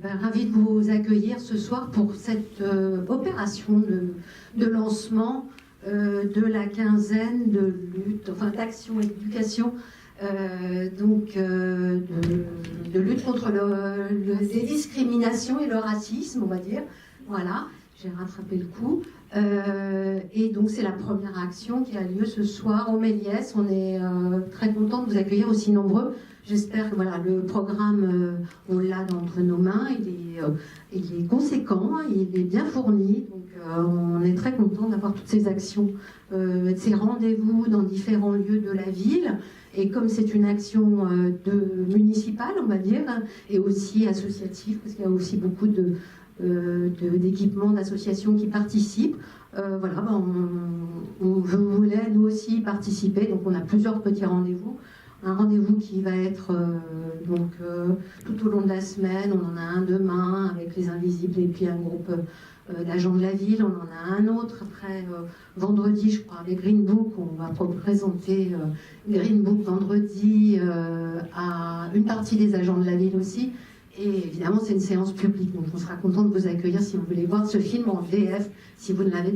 Ravi de vous accueillir ce soir pour cette opération de lancement de la quinzaine de lutte, enfin d'action et d'éducation, de lutte contre les discriminations et le racisme, on va dire. Voilà, j'ai rattrapé le coup. Et donc c'est la première action qui a lieu ce soir au Méliès. On est très content de vous accueillir aussi nombreux. J'espère que voilà, le programme, on l'a entre nos mains, il est conséquent, il est bien fourni. Donc on est très content d'avoir toutes ces actions, ces rendez-vous dans différents lieux de la ville. Et comme c'est une action municipale, on va dire, et aussi associative, parce qu'il y a aussi beaucoup d'équipements, d'associations qui participent. Voilà, je voulais nous aussi participer, donc on a plusieurs petits rendez-vous. Un rendez-vous qui va être tout au long de la semaine. On en a un demain avec les Invisibles et puis un groupe d'agents de la ville. On en a un autre après vendredi, je crois, avec Green Book. On va présenter Green Book vendredi à une partie des agents de la ville aussi. Et évidemment, c'est une séance publique, donc on sera content de vous accueillir si vous voulez voir ce film en VF, si vous ne l'avez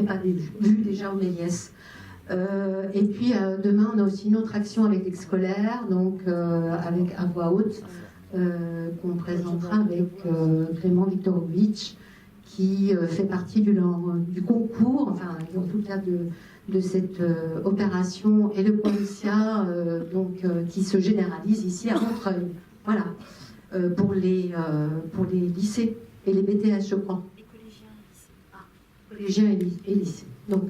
pas vu déjà au Méliès. Et puis demain, on a aussi une autre action avec les scolaires, donc avec à voix haute, qu'on présentera avec Clément Viktorovitch, qui fait partie du concours, enfin en tout cas de cette opération et le Pointia, qui se généralise ici à Montreuil. Voilà, pour les lycées et les BTS, je crois. Les collégiens et lycées. Donc,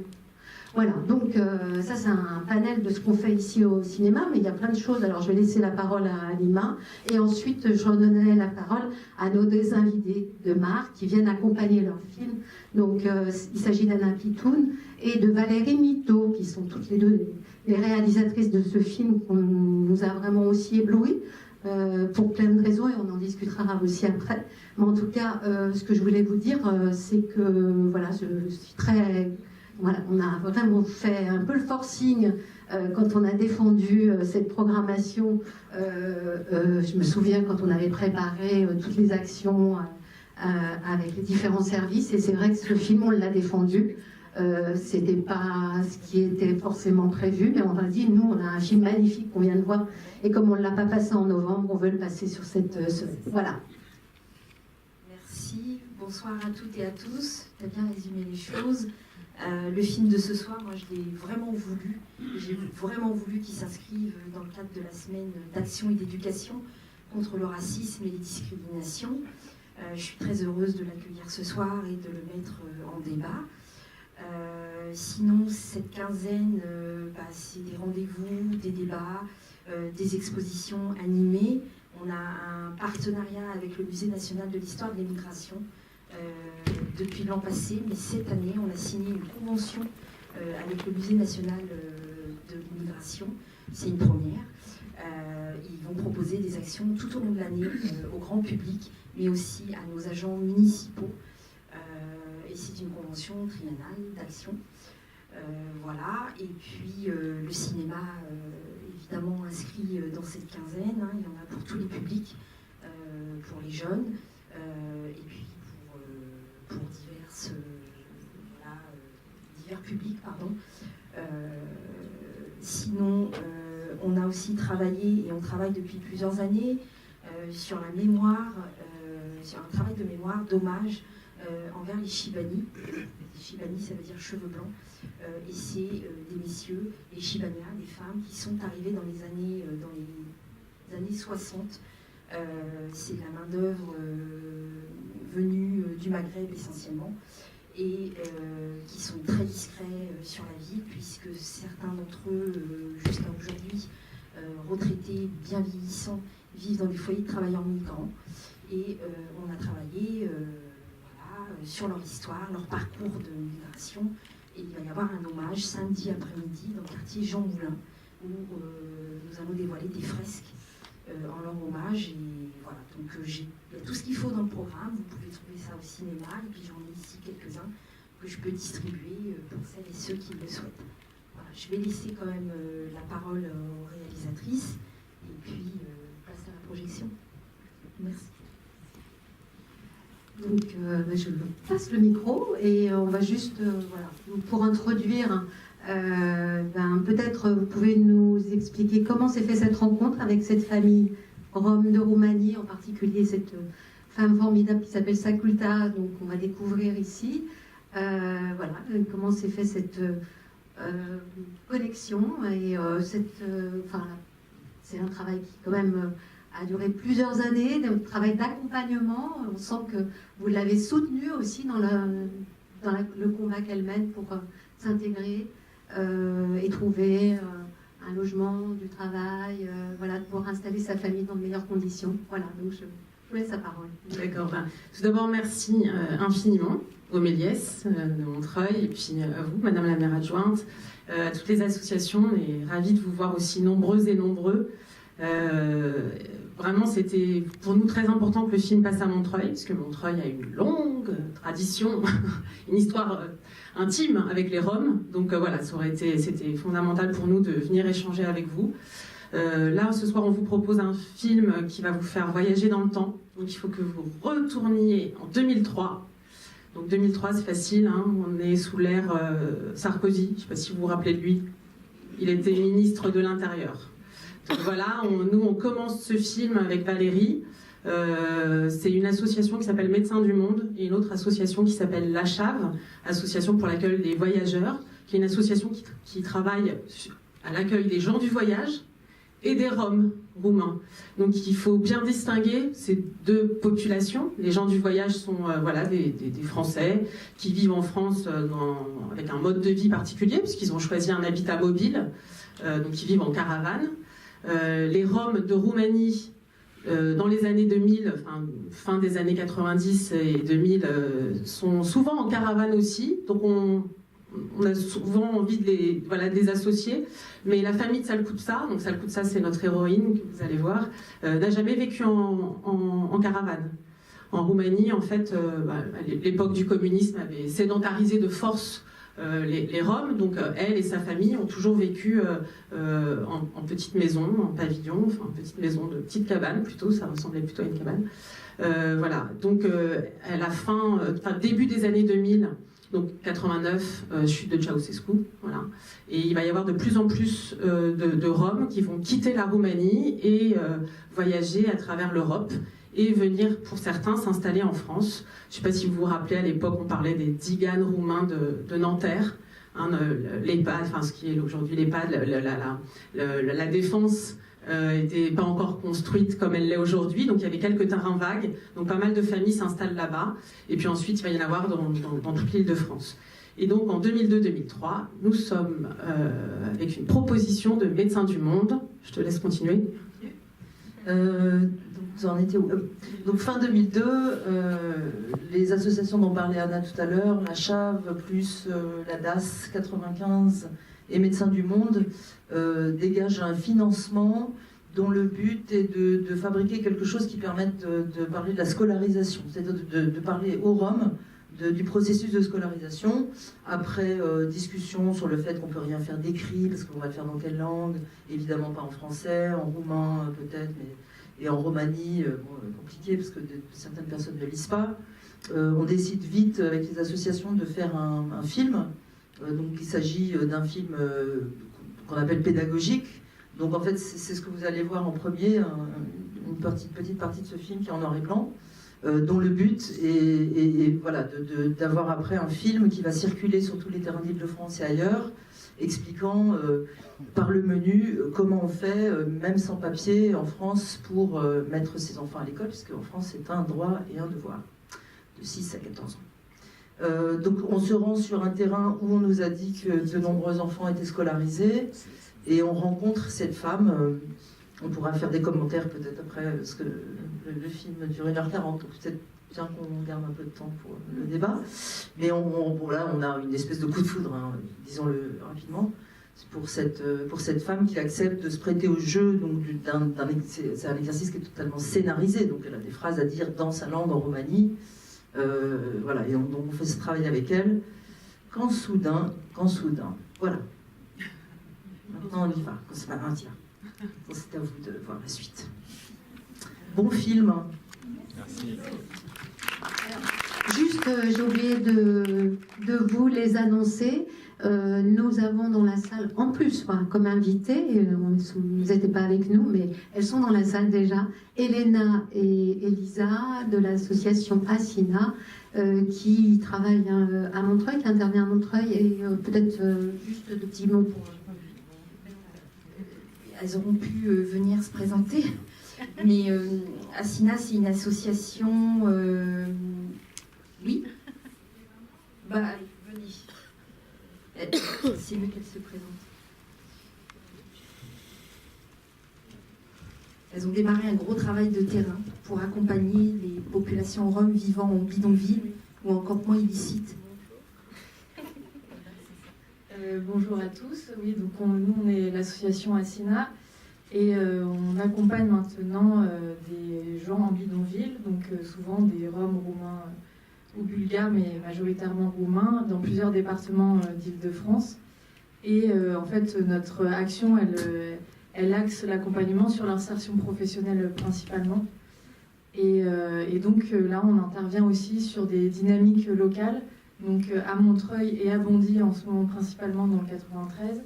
voilà, donc ça c'est un panel de ce qu'on fait ici au cinéma, mais il y a plein de choses. Alors je vais laisser la parole à Alima, et ensuite je redonnerai la parole à nos deux invités de marque qui viennent accompagner leur film. Donc il s'agit d'Anna Pitoun et de Valérie Mito, qui sont toutes les deux les réalisatrices de ce film qu'on nous a vraiment aussi éblouis. Pour plein de raisons, et on en discutera aussi après. Mais en tout cas, ce que je voulais vous dire, c'est que voilà, je suis très... Voilà, on a vraiment fait un peu le forcing quand on a défendu cette programmation. Je me souviens quand on avait préparé toutes les actions avec les différents services, et c'est vrai que ce film, on l'a défendu. C'était pas ce qui était forcément prévu, mais on a dit, nous, on a un film magnifique qu'on vient de voir, et comme on ne l'a pas passé en novembre, on veut le passer sur cette semaine. Voilà. Merci, bonsoir à toutes et à tous. Tu as bien résumé les choses. Le film de ce soir, moi je l'ai vraiment voulu. J'ai vraiment voulu qu'il s'inscrive dans le cadre de la semaine d'action et d'éducation contre le racisme et les discriminations. Je suis très heureuse de l'accueillir ce soir et de le mettre en débat. Sinon, cette quinzaine, c'est des rendez-vous, des débats, des expositions animées. On a un partenariat avec le Musée national de l'histoire de l'immigration depuis l'an passé, mais cette année, on a signé une convention avec le Musée national de l'immigration. C'est une première. Ils vont proposer des actions tout au long de l'année au grand public, mais aussi à nos agents municipaux. Et c'est une convention triennale d'action. Voilà. Et puis le cinéma, évidemment, inscrit dans cette quinzaine. Hein. Il y en a pour tous les publics, pour les jeunes, et puis pour divers publics. Pardon. Sinon, on a aussi travaillé, et on travaille depuis plusieurs années, sur la mémoire, sur un travail de mémoire, d'hommage envers les Chibani. Les Chibani, ça veut dire cheveux blancs. Et c'est des messieurs, les Chibanias, des femmes qui sont arrivés dans les années 60. C'est la main-d'œuvre venue du Maghreb essentiellement, et qui sont très discrets sur la vie, puisque certains d'entre eux, jusqu'à aujourd'hui, retraités, bien vieillissants, vivent dans des foyers de travailleurs migrants. Et on a travaillé sur leur histoire, leur parcours de migration. Et il va y avoir un hommage samedi après-midi dans le quartier Jean Moulin, où nous allons dévoiler des fresques en leur hommage. Et voilà, donc il y a tout ce qu'il faut dans le programme. Vous pouvez trouver ça au cinéma, et puis j'en ai ici quelques-uns que je peux distribuer pour celles et ceux qui le souhaitent. Voilà, je vais laisser quand même la parole aux réalisatrices, et puis place à la projection. Merci. Donc je passe le micro et on va juste, voilà, pour introduire, peut-être vous pouvez nous expliquer comment s'est fait cette rencontre avec cette famille rome de Roumanie, en particulier cette femme formidable qui s'appelle Sakulta, donc on va découvrir ici. Voilà, comment s'est fait cette connexion et c'est un travail qui quand même a duré plusieurs années, un travail d'accompagnement. On sent que vous l'avez soutenue aussi dans le combat qu'elle mène pour s'intégrer et trouver un logement, du travail, voilà, pour installer sa famille dans de meilleures conditions. Voilà, donc je vous laisse la parole. D'accord. Tout d'abord, merci infiniment au Méliès de Montreuil et puis à vous, Madame la maire adjointe, à toutes les associations, et ravie de vous voir aussi nombreuses et nombreux. Vraiment, c'était pour nous très important que le film passe à Montreuil, parce que Montreuil a une longue tradition, une histoire intime avec les Roms. Donc voilà, c'était fondamental pour nous de venir échanger avec vous. Là, ce soir, on vous propose un film qui va vous faire voyager dans le temps. Donc il faut que vous retourniez en 2003. Donc 2003, c'est facile, hein, on est sous l'ère Sarkozy. Je ne sais pas si vous vous rappelez de lui. Il était ministre de l'Intérieur. Donc voilà, nous on commence ce film avec Valérie. C'est une association qui s'appelle Médecins du Monde et une autre association qui s'appelle La Chave, Association pour l'accueil des voyageurs, qui est une association qui travaille à l'accueil des gens du voyage et des Roms roumains. Donc il faut bien distinguer ces deux populations. Les gens du voyage sont des Français qui vivent en France avec un mode de vie particulier, puisqu'ils ont choisi un habitat mobile, donc ils vivent en caravane. Les Roms de Roumanie, dans les années 2000, fin des années 90 et 2000, sont souvent en caravane aussi. Donc on a souvent envie de les associer. Mais la famille de Salkutsa, donc Salkutsa c'est notre héroïne, que vous allez voir, n'a jamais vécu en caravane. En Roumanie, en fait, l'époque du communisme avait sédentarisé de force les Roms, donc elle et sa famille ont toujours vécu en petite maison, en pavillon, enfin en petite maison de petite cabane plutôt, ça ressemblait plutôt à une cabane. Voilà, donc à la début des années 2000, donc 89, chute de Ceausescu, voilà. Et il va y avoir de plus en plus de Roms qui vont quitter la Roumanie et voyager à travers l'Europe et venir, pour certains, s'installer en France. Je ne sais pas si vous vous rappelez, à l'époque, on parlait des Tziganes roumains de Nanterre, hein, l'EHPAD, enfin ce qui est aujourd'hui l'EHPAD, la défense n'était pas encore construite comme elle l'est aujourd'hui, donc il y avait quelques terrains vagues, donc pas mal de familles s'installent là-bas, et puis ensuite il va y en avoir dans toute l'île de France. Et donc en 2002-2003, nous sommes avec une proposition de Médecins du Monde. Je te laisse continuer. Vous en étiez où ? Donc fin 2002, les associations dont parlait Anna tout à l'heure, la Chave plus la DAS 95 et Médecins du Monde dégagent un financement dont le but est de fabriquer quelque chose qui permette de parler de la scolarisation, c'est-à-dire de parler aux Roms du processus de scolarisation, après discussion sur le fait qu'on ne peut rien faire d'écrit, parce qu'on va le faire dans quelle langue, évidemment pas en français, en roumain peut-être, et en Roumanie, compliqué, parce que certaines personnes ne lisent pas. On décide vite, avec les associations, de faire un film. Donc il s'agit d'un film qu'on appelle pédagogique. Donc en fait, c'est ce que vous allez voir en premier, une petite partie de ce film qui est en noir et blanc, dont le but est voilà, d'avoir après un film qui va circuler sur tous les terrains d'Île-de-France et ailleurs, expliquant par le menu comment on fait, même sans papier, en France, pour mettre ses enfants à l'école, puisque en France, c'est un droit et un devoir, de 6 à 14 ans. Donc on se rend sur un terrain où on nous a dit que de nombreux enfants étaient scolarisés, et on rencontre cette femme. On pourra faire des commentaires peut-être après, parce que le film dure 1h40, donc peut-être bien qu'on garde un peu de temps pour le débat. Mais là, on a une espèce de coup de foudre, hein, disons-le rapidement, pour cette femme qui accepte de se prêter au jeu. Donc c'est un exercice qui est totalement scénarisé, donc elle a des phrases à dire dans sa langue en Roumanie. Voilà, et donc on fait ce travail avec elle. Quand soudain, voilà. Maintenant on y va, quand c'est pas un tiers. C'est à vous de voir la suite. Bon film. Merci. j'ai oublié de vous les annoncer. Nous avons dans la salle, en plus, comme invités, vous n'étiez pas avec nous, mais elles sont dans la salle déjà, Elena et Elisa de l'association Assina, qui travaillent à Montreuil, qui intervient à Montreuil, et peut-être juste de petits mots pour... Elles auront pu venir se présenter, mais Assina, c'est une association... Oui. Bah, venez. C'est mieux qu'elle se présente. Elles ont démarré un gros travail de terrain pour accompagner les populations roms vivant en bidonville ou en campement illicite. Bonjour à tous. Oui, donc nous on est l'association Assina et on accompagne maintenant des gens en bidonville, donc souvent des Roms, Roumains ou Bulgares, mais majoritairement Roumains, dans plusieurs départements d'Île-de-France. Et en fait, notre action, elle axe l'accompagnement sur l'insertion professionnelle principalement. Et donc là, on intervient aussi sur des dynamiques locales, donc à Montreuil et à Bondy en ce moment principalement dans le 93.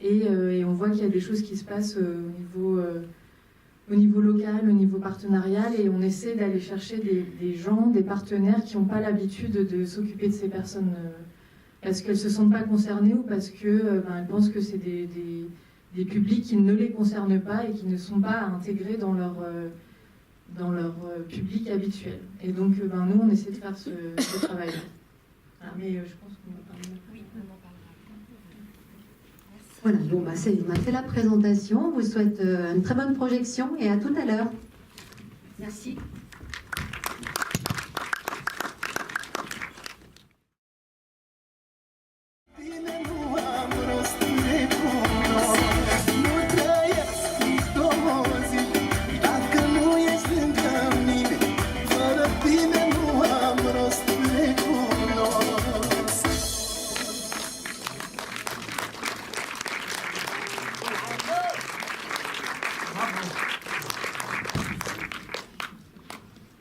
Et on voit qu'il y a des choses qui se passent au niveau local, au niveau partenarial, et on essaie d'aller chercher des gens, des partenaires qui n'ont pas l'habitude de s'occuper de ces personnes parce qu'elles ne se sentent pas concernées ou parce qu'elles pensent que c'est des publics qui ne les concernent pas et qui ne sont pas intégrés dans leur public habituel. Et donc nous, on essaie de faire ce travail-là. Voilà, mais je pense qu'on va parler. Oui, on en parlera. Voilà, bon, on a fait la présentation. On vous souhaite une très bonne projection et à tout à l'heure. Merci.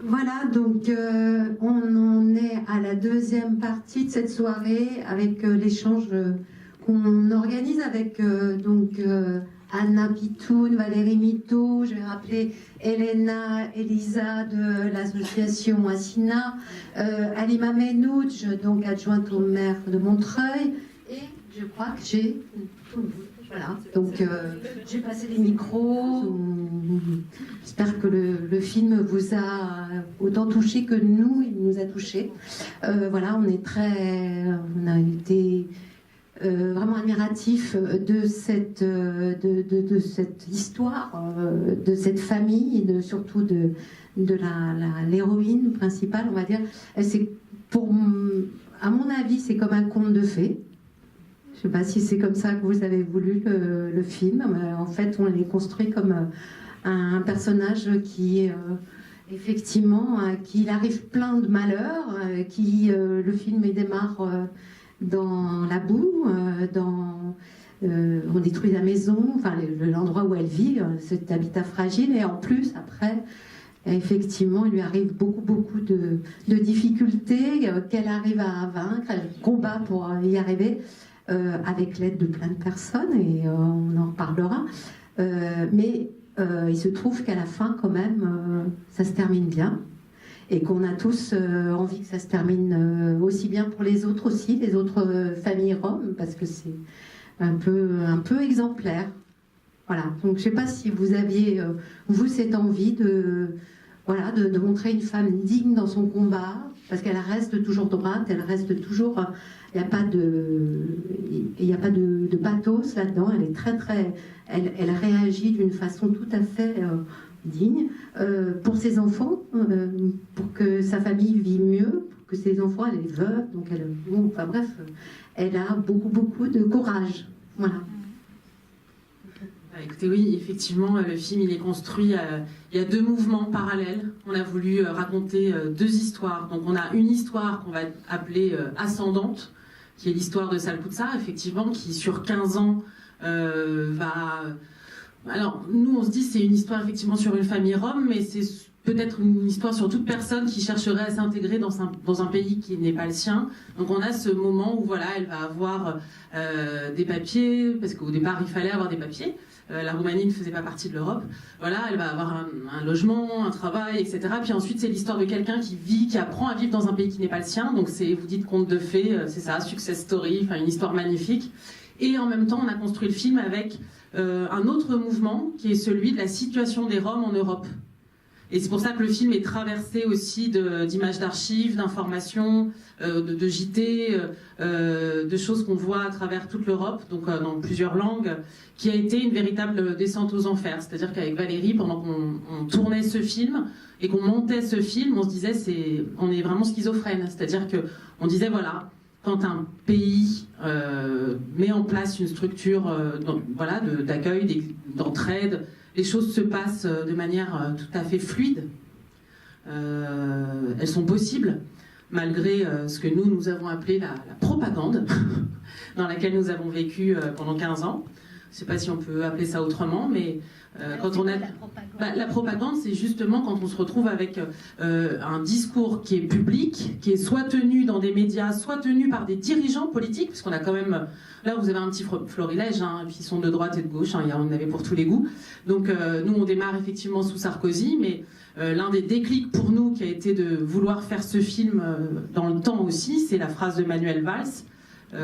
Voilà, donc on en est à la deuxième partie de cette soirée avec l'échange qu'on organise avec Anna Pitoun, Valérie Mito, je vais rappeler Elena, Elisa de l'association Assina, Alima Menouch, donc adjointe au maire de Montreuil, et je crois que j'ai tout le monde. Voilà, donc j'ai passé les micros. J'espère que le film vous a autant touché que nous, il nous a touchés. Voilà, on a été vraiment admiratifs de cette histoire, de cette famille, et surtout de l'héroïne principale, on va dire. À mon avis, c'est comme un conte de fées. Je ne sais pas si c'est comme ça que vous avez voulu le film. En fait, on les construit comme un personnage qui, effectivement, qu'il arrive plein de malheurs, le film démarre dans la boue, on détruit la maison, enfin l'endroit où elle vit, cet habitat fragile, et en plus, après, effectivement, il lui arrive beaucoup de difficultés qu'elle arrive à vaincre, elle combat pour y arriver. Avec l'aide de plein de personnes, et on en reparlera. Mais il se trouve qu'à la fin, quand même, ça se termine bien, et qu'on a tous envie que ça se termine aussi bien pour les autres aussi, les autres familles roms, parce que c'est un peu exemplaire. Voilà. Donc je ne sais pas si vous aviez, vous, cette envie de montrer une femme digne dans son combat, parce qu'elle reste toujours droite, elle reste toujours... Il n'y a pas de pathos là-dedans. Elle est elle réagit d'une façon tout à fait digne pour ses enfants, pour que sa famille vive mieux, pour que ses enfants, elle est veuve, donc elle a beaucoup de courage. Voilà. Écoutez, oui, effectivement, le film il est construit. Il y a deux mouvements parallèles. On a voulu raconter deux histoires. Donc, on a une histoire qu'on va appeler ascendante, qui est l'histoire de Salkutsa, effectivement, qui sur 15 ans va... Alors, nous, on se dit c'est une histoire effectivement sur une famille rome, mais c'est peut-être une histoire sur toute personne qui chercherait à s'intégrer dans un pays qui n'est pas le sien. Donc on a ce moment où voilà, elle va avoir des papiers, parce qu'au départ il fallait avoir des papiers. La Roumanie ne faisait pas partie de l'Europe. Voilà, elle va avoir un logement, un travail, etc. Puis ensuite c'est l'histoire de quelqu'un qui apprend à vivre dans un pays qui n'est pas le sien. Donc vous dites conte de fées, c'est ça, success story, enfin une histoire magnifique. Et en même temps on a construit le film avec un autre mouvement qui est celui de la situation des Roms en Europe. Et c'est pour ça que le film est traversé aussi d'images d'archives, d'informations, de JT, de choses qu'on voit à travers toute l'Europe, donc dans plusieurs langues, qui a été une véritable descente aux enfers. C'est-à-dire qu'avec Valérie, pendant qu'on tournait ce film et qu'on montait ce film, on se disait on est vraiment schizophrène. C'est-à-dire qu'on disait voilà, quand un pays met en place une structure voilà, d'accueil, d'entraide, les choses se passent de manière tout à fait fluide. Elles sont possibles, malgré ce que nous avons appelé la propagande, dans laquelle nous avons vécu pendant 15 ans. Je ne sais pas si on peut appeler ça autrement, mais quand on a... La propagande, c'est justement quand on se retrouve avec un discours qui est public, qui est soit tenu dans des médias, soit tenu par des dirigeants politiques, parce qu'on a quand même... Là, vous avez un petit florilège, hein, et puis ils sont de droite et de gauche, hein, on en avait pour tous les goûts. Donc nous, on démarre effectivement sous Sarkozy, mais l'un des déclics pour nous qui a été de vouloir faire ce film dans le temps aussi, c'est la phrase de Manuel Valls.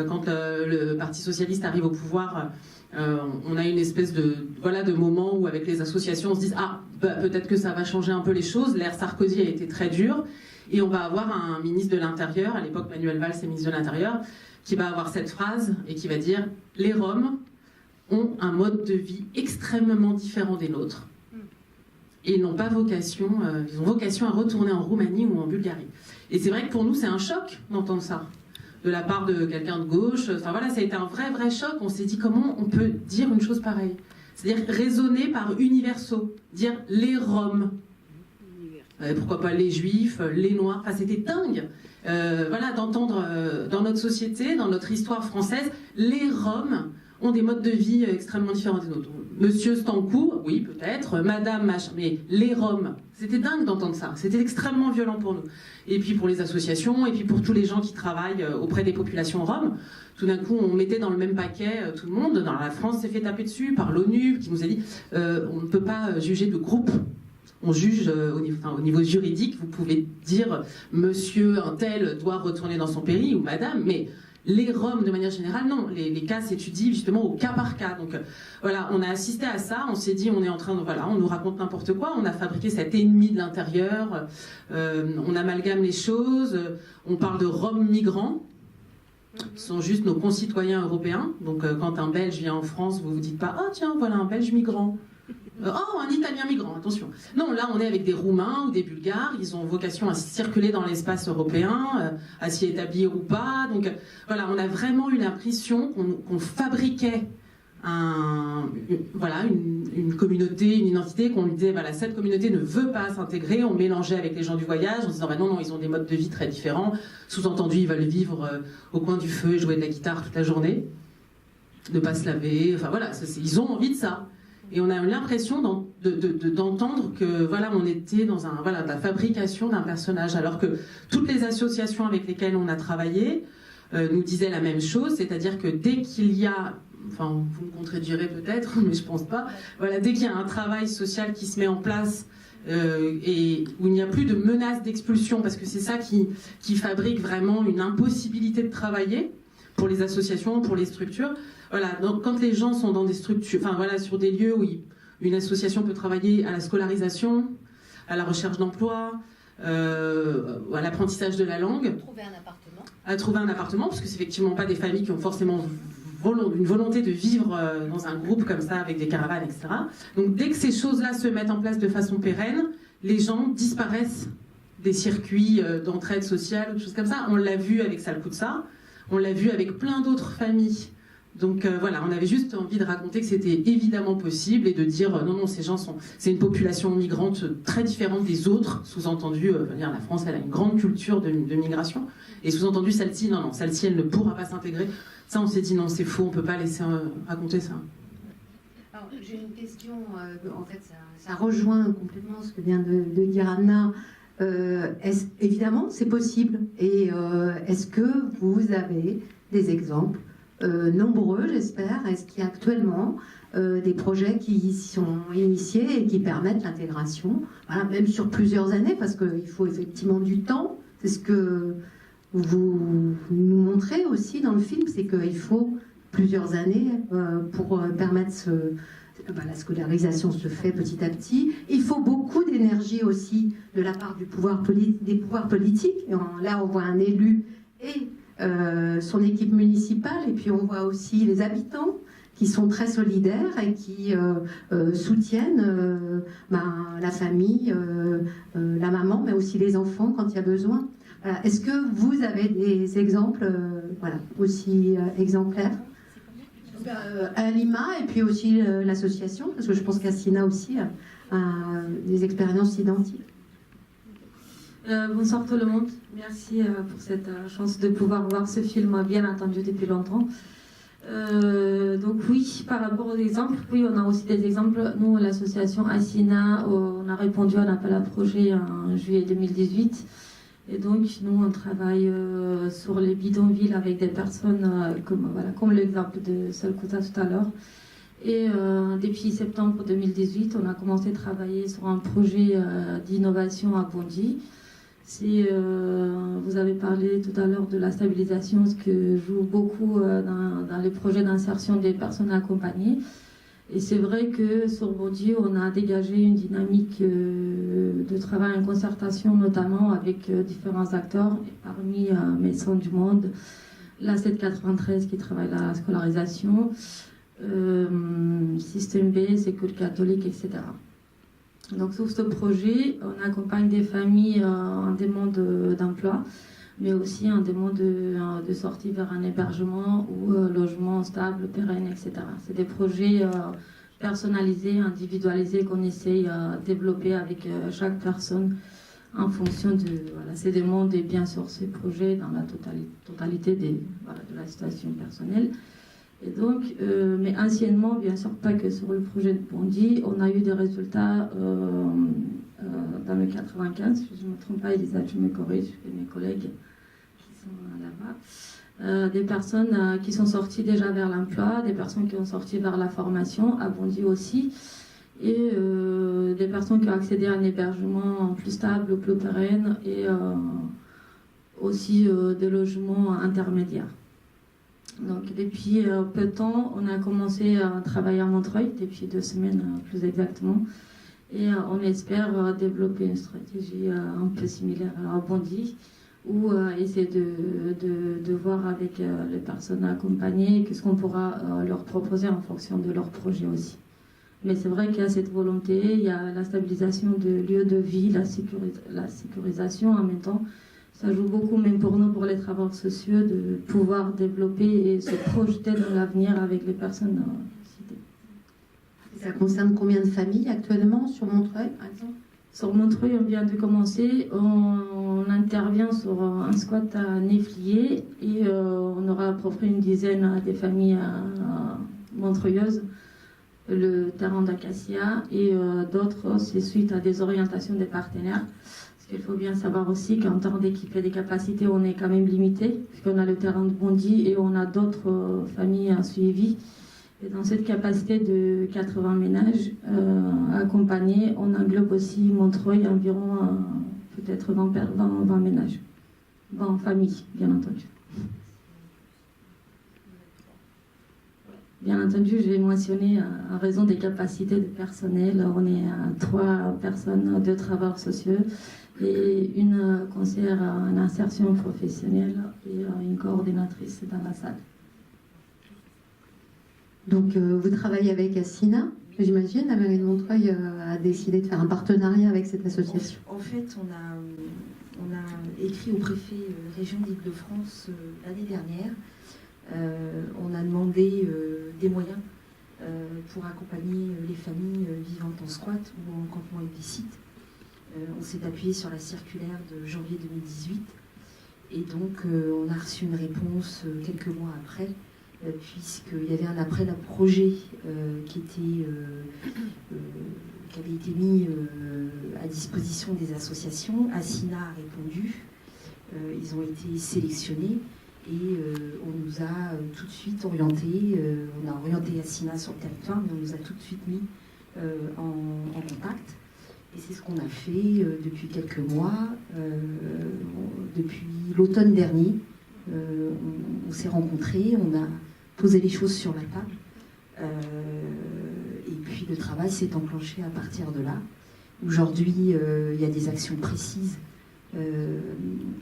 Quand le Parti Socialiste arrive au pouvoir... on a une espèce de moment où avec les associations on se dit peut-être que ça va changer un peu les choses. L'ère Sarkozy a été très dure et on va avoir un ministre de l'Intérieur, à l'époque Manuel Valls est ministre de l'Intérieur, qui va avoir cette phrase et qui va dire les Roms ont un mode de vie extrêmement différent des nôtres et ils n'ont pas vocation, ils ont vocation à retourner en Roumanie ou en Bulgarie. Et c'est vrai que pour nous c'est un choc d'entendre ça de la part de quelqu'un de gauche. Enfin voilà, ça a été un vrai choc. On s'est dit comment on peut dire une chose pareille. C'est-à-dire raisonner par universaux. Dire les Roms. Pourquoi pas les Juifs, les Noirs. Enfin c'était dingue. Voilà, d'entendre dans notre société, dans notre histoire française, les Roms ont des modes de vie extrêmement différents des nôtres. Monsieur Stankou, oui peut-être, Madame machin, mais les Roms, c'était dingue d'entendre ça. C'était extrêmement violent pour nous. Et puis pour les associations, et puis pour tous les gens qui travaillent auprès des populations roms, tout d'un coup on mettait dans le même paquet tout le monde. Dans la France s'est fait taper dessus par l'ONU qui nous a dit on ne peut pas juger de groupe. On juge au niveau juridique, vous pouvez dire monsieur un tel doit retourner dans son pays ou madame, mais les Roms, de manière générale, non. Les cas s'étudient justement au cas par cas. Donc voilà, on a assisté à ça. On s'est dit, on est en train de... Voilà, on nous raconte n'importe quoi. On a fabriqué cet ennemi de l'intérieur. On amalgame les choses. On parle de Roms migrants. Ce sont juste nos concitoyens européens. Donc quand un Belge vient en France, vous vous dites pas « Ah tiens, voilà un Belge migrant ». Oh, un Italien migrant, attention. Non, là, on est avec des Roumains ou des Bulgares. Ils ont vocation à circuler dans l'espace européen, à s'y établir ou pas. Donc, voilà, on a vraiment eu l'impression qu'on fabriquait une communauté, une identité, qu'on lui disait, voilà, cette communauté ne veut pas s'intégrer. On mélangeait avec les gens du voyage en disant, bah, non, ils ont des modes de vie très différents. Sous-entendu, ils veulent vivre au coin du feu et jouer de la guitare toute la journée. Ne pas se laver. Enfin, voilà, ils ont envie de ça. Et on a eu l'impression d'entendre que voilà, on était dans la fabrication d'un personnage, alors que toutes les associations avec lesquelles on a travaillé nous disaient la même chose, c'est-à-dire que dès qu'il y a, enfin vous me contredirez peut-être, mais je pense pas, voilà, dès qu'il y a un travail social qui se met en place et où il n'y a plus de menace d'expulsion, parce que c'est ça qui fabrique vraiment une impossibilité de travailler pour les associations, pour les structures. Voilà, donc quand les gens sont dans des structures, enfin voilà, sur des lieux où une association peut travailler à la scolarisation, à la recherche d'emploi, à l'apprentissage de la langue. À trouver un appartement, parce que c'est effectivement pas des familles qui ont forcément une volonté de vivre dans un groupe comme ça, avec des caravanes, etc. Donc dès que ces choses-là se mettent en place de façon pérenne, les gens disparaissent des circuits d'entraide sociale, ou des choses comme ça. On l'a vu avec Salkutsa, on l'a vu avec plein d'autres familles. Donc voilà, on avait juste envie de raconter que c'était évidemment possible et de dire non, ces gens c'est une population migrante très différente des autres, sous-entendu, la France elle a une grande culture de migration, et sous-entendu celle-ci, non, celle-ci elle ne pourra pas s'intégrer. Ça on s'est dit non, c'est faux, on peut pas laisser raconter ça. Alors, j'ai une question, en fait ça rejoint complètement ce que vient de dire Anna. Évidemment, c'est possible. Et est-ce que vous avez des exemples nombreux, j'espère? Est-ce qu'il y a actuellement des projets qui sont initiés et qui permettent l'intégration, voilà, même sur plusieurs années, parce qu'il faut effectivement du temps. C'est ce que vous nous montrez aussi dans le film, c'est qu'il faut plusieurs années pour permettre la scolarisation se fait petit à petit. Il faut beaucoup d'énergie aussi de la part des pouvoirs politiques. Et là, on voit un élu et son équipe municipale, et puis on voit aussi les habitants qui sont très solidaires et qui soutiennent la famille, la maman, mais aussi les enfants quand il y a besoin. Voilà. Est-ce que vous avez des exemples aussi exemplaires à Lima, et puis aussi l'association, parce que je pense qu'Assina aussi a des expériences identiques. Bonsoir tout le monde, merci pour cette chance de pouvoir voir ce film, bien entendu, depuis longtemps. Donc oui, par rapport aux exemples, oui, on a aussi des exemples. Nous, l'association Assina, on a répondu à un appel à projet en juillet 2018. Et donc, nous, on travaille sur les bidonvilles avec des personnes comme l'exemple de Solkuta tout à l'heure. Et depuis septembre 2018, on a commencé à travailler sur un projet d'innovation à Bondy. Vous avez parlé tout à l'heure de la stabilisation, ce que joue beaucoup dans les projets d'insertion des personnes accompagnées. Et c'est vrai que sur Bondy, on a dégagé une dynamique de travail en concertation, notamment avec différents acteurs, parmi Médecins du Monde, la 793 qui travaille la scolarisation, Système B, Sécurité catholique, etc. Donc sur ce projet, on accompagne des familles en demande d'emploi, mais aussi en demande de sortie vers un hébergement ou logement stable, pérenne, etc. C'est des projets personnalisés, individualisés qu'on essaye de développer avec chaque personne en fonction de ses demandes et bien sûr ces projets dans la totalité de la situation personnelle. Et donc, mais anciennement, bien sûr, pas que sur le projet de Bondy, on a eu des résultats dans le 95, si je ne me trompe pas, Elisa, tu me corriges, et mes collègues qui sont là-bas, des personnes qui sont sorties déjà vers l'emploi, des personnes qui ont sorti vers la formation, à Bondy aussi, et des personnes qui ont accédé à un hébergement plus stable, plus pérenne, et aussi des logements intermédiaires. Donc depuis peu de temps, on a commencé à travailler à Montreuil, depuis 2 semaines plus exactement, et on espère développer une stratégie un peu similaire à Bondy, ou essayer de voir avec les personnes accompagnées qu'est-ce qu'on pourra leur proposer en fonction de leur projet aussi. Mais c'est vrai qu'il y a cette volonté, il y a la stabilisation de lieux de vie, la sécurisation en même temps. Ça joue beaucoup, même pour nous, pour les travailleurs sociaux, de pouvoir développer et se projeter dans l'avenir avec les personnes citées. Ça concerne combien de familles actuellement sur Montreuil, par exemple? Sur Montreuil, on vient de commencer. On intervient sur un squat à Néflier et on aura à peu près une dizaine des familles montreuilleuses, le terrain d'Acacia, et d'autres, c'est suite à des orientations des partenaires. Parce qu'il faut bien savoir aussi qu'en termes d'équipe et des capacités, on est quand même limité, puisqu'on a le terrain de Bondy et on a d'autres familles à suivi. Et dans cette capacité de 80 ménages accompagnés, on englobe aussi Montreuil, environ peut-être 20 ménages, 20 familles, bien entendu. Bien entendu, j'ai mentionné en raison des capacités de personnel, on est à 3 personnes, 2 travailleurs sociaux et une conseillère en insertion professionnelle et une coordinatrice dans la salle. Donc vous travaillez avec Assina, j'imagine. La mairie de Montreuil a décidé de faire un partenariat avec cette association. En fait, on a écrit au préfet région d'Île-de-France l'année dernière. On a demandé des moyens pour accompagner les familles vivantes en squat ou en campement illicite. On s'est appuyé sur la circulaire de janvier 2018 et donc on a reçu une réponse quelques mois après puisqu'il y avait un appel à projet qui avait été mis à disposition des associations. Assina a répondu, ils ont été sélectionnés et on nous a tout de suite orientés, on a orienté Assina sur le territoire, mais on nous a tout de suite mis en contact. Et c'est ce qu'on a fait depuis quelques mois. Depuis l'automne dernier, on s'est rencontrés, on a posé les choses sur la table. Et puis le travail s'est enclenché à partir de là. Aujourd'hui, il y a des actions précises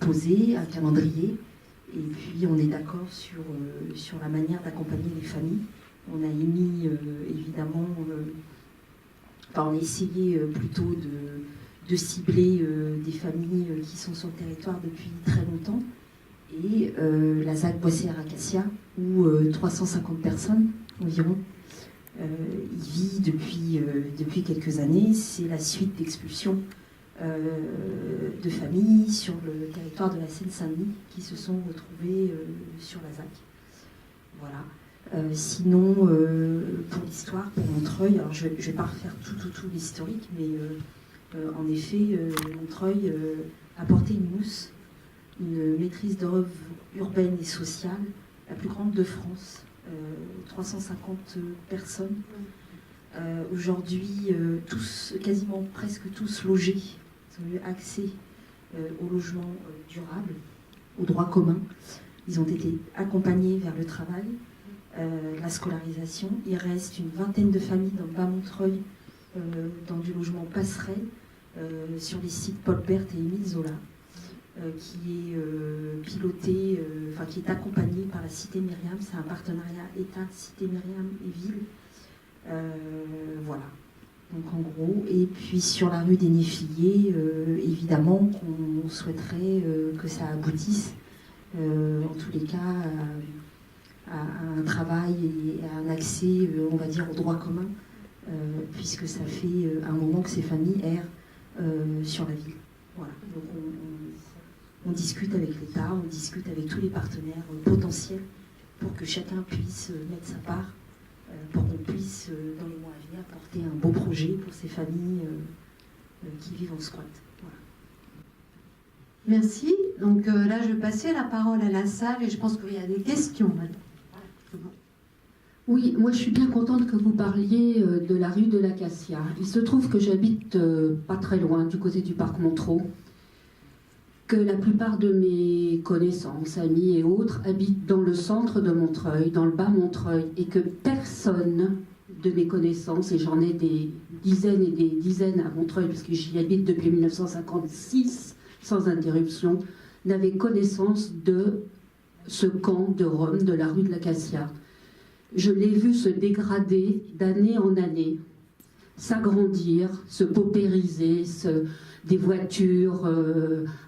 posées, un calendrier. Et puis on est d'accord sur la manière d'accompagner les familles. On a émis évidemment... on a essayé plutôt de cibler des familles qui sont sur le territoire depuis très longtemps. Et la ZAC Boissière-Acacia, où 350 personnes environ y vivent depuis quelques années. C'est la suite d'expulsions de familles sur le territoire de la Seine-Saint-Denis qui se sont retrouvées sur la ZAC. Voilà. Sinon, pour l'histoire, pour Montreuil, alors je ne vais pas refaire tout l'historique, mais en effet, Montreuil a porté une mousse, une maîtrise d'œuvre urbaine et sociale, la plus grande de France, 350 personnes. Aujourd'hui, quasiment presque tous logés, ils ont eu accès au logement durable, au droit commun. Ils ont été accompagnés vers le travail. La scolarisation. Il reste une vingtaine de familles dans le Bas-Montreuil, dans du logement passerelle, sur les sites Paul Bert et Émile Zola, qui est piloté, qui est accompagné par la Cité Myriam. C'est un partenariat État, Cité Myriam et Ville. Voilà. Donc en gros, et puis sur la rue des Néfiliers, évidemment qu'on souhaiterait que ça aboutisse, en tous les cas, à un travail et à un accès, on va dire, au droit commun, puisque ça fait un moment que ces familles errent sur la ville. Voilà. Donc on discute avec l'État, on discute avec tous les partenaires potentiels pour que chacun puisse mettre sa part, pour qu'on puisse, dans les mois à venir, apporter un beau projet pour ces familles qui vivent en squat. Voilà. Merci. Donc là, je vais passer la parole à la salle et je pense qu'il y a des questions. Oui, moi je suis bien contente que vous parliez de la rue de l'Acacia. Il se trouve que j'habite pas très loin, du côté du parc Montreux, que la plupart de mes connaissances, amis et autres habitent dans le centre de Montreuil, dans le bas Montreuil, et que personne de mes connaissances, et j'en ai des dizaines et des dizaines à Montreuil, parce que j'y habite depuis 1956, sans interruption, n'avait connaissance de ce camp de Rome, de la rue de l'Acacia. Je l'ai vu se dégrader d'année en année, s'agrandir, se paupériser, des voitures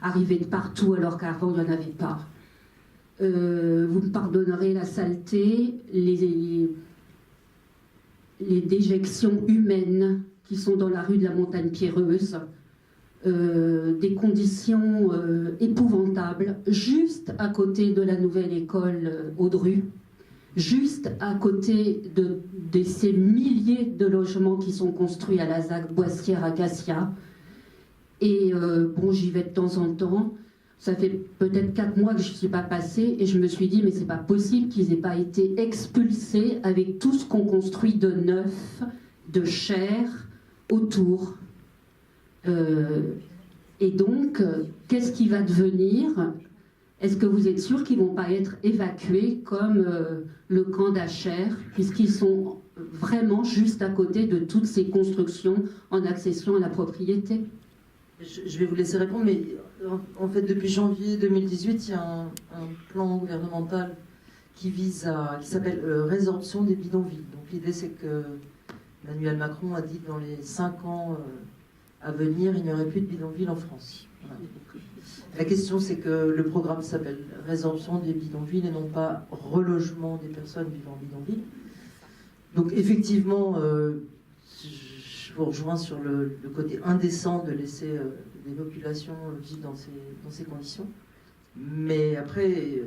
arriver de partout alors qu'avant il n'y en avait pas. Vous me pardonnerez la saleté, les déjections humaines qui sont dans la rue de la Montagne Pierreuse, des conditions épouvantables, juste à côté de la nouvelle école Audru, juste à côté de ces milliers de logements qui sont construits à la ZAC Boissière-Acacia. Et bon, j'y vais de temps en temps. Ça fait peut-être 4 mois que je ne suis pas passée et je me suis dit, mais c'est pas possible qu'ils n'aient pas été expulsés avec tout ce qu'on construit de neuf, de cher, autour. Et donc, qu'est-ce qui va devenir ? Est-ce que vous êtes sûr qu'ils ne vont pas être évacués comme le camp d'Acher, puisqu'ils sont vraiment juste à côté de toutes ces constructions en accession à la propriété ? Je vais vous laisser répondre, mais en fait, depuis janvier 2018, il y a un plan gouvernemental qui s'appelle résorption des bidonvilles. Donc l'idée, c'est que Emmanuel Macron a dit que dans les 5 ans à venir, il n'y aurait plus de bidonvilles en France. Voilà. Donc, la question, c'est que le programme s'appelle résorption des bidonvilles et non pas relogement des personnes vivant en bidonville. Donc effectivement, je vous rejoins sur le côté indécent de laisser des populations vivre dans ces conditions. Mais après,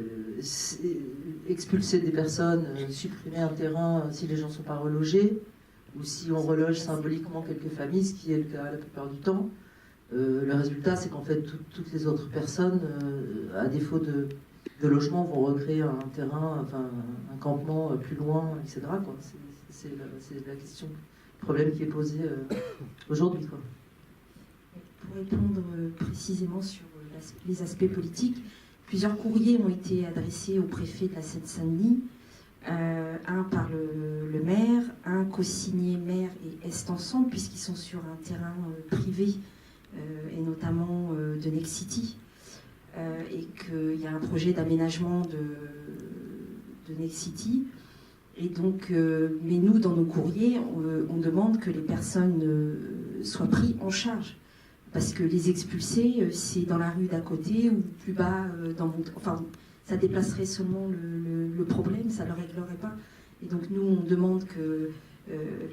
expulser des personnes, supprimer un terrain si les gens ne sont pas relogés, ou si on reloge symboliquement quelques familles, ce qui est le cas la plupart du temps, le résultat, c'est qu'en fait, toutes les autres personnes, à défaut de logement, vont recréer un terrain, enfin, un campement plus loin, etc. Quoi. C'est la question, le problème qui est posé aujourd'hui. Quoi. Pour répondre précisément sur les aspects politiques, plusieurs courriers ont été adressés au préfet de la Seine-Saint-Denis, un par le maire, un co-signé maire et Est Ensemble, puisqu'ils sont sur un terrain privé, et notamment de Nexity, et qu'il y a un projet d'aménagement de Nexity. Et donc, mais nous, dans nos courriers, on demande que les personnes soient prises en charge. Parce que les expulser, c'est dans la rue d'à côté ou plus bas, enfin, ça déplacerait seulement le problème, ça ne le réglerait pas. Et donc, nous, on demande que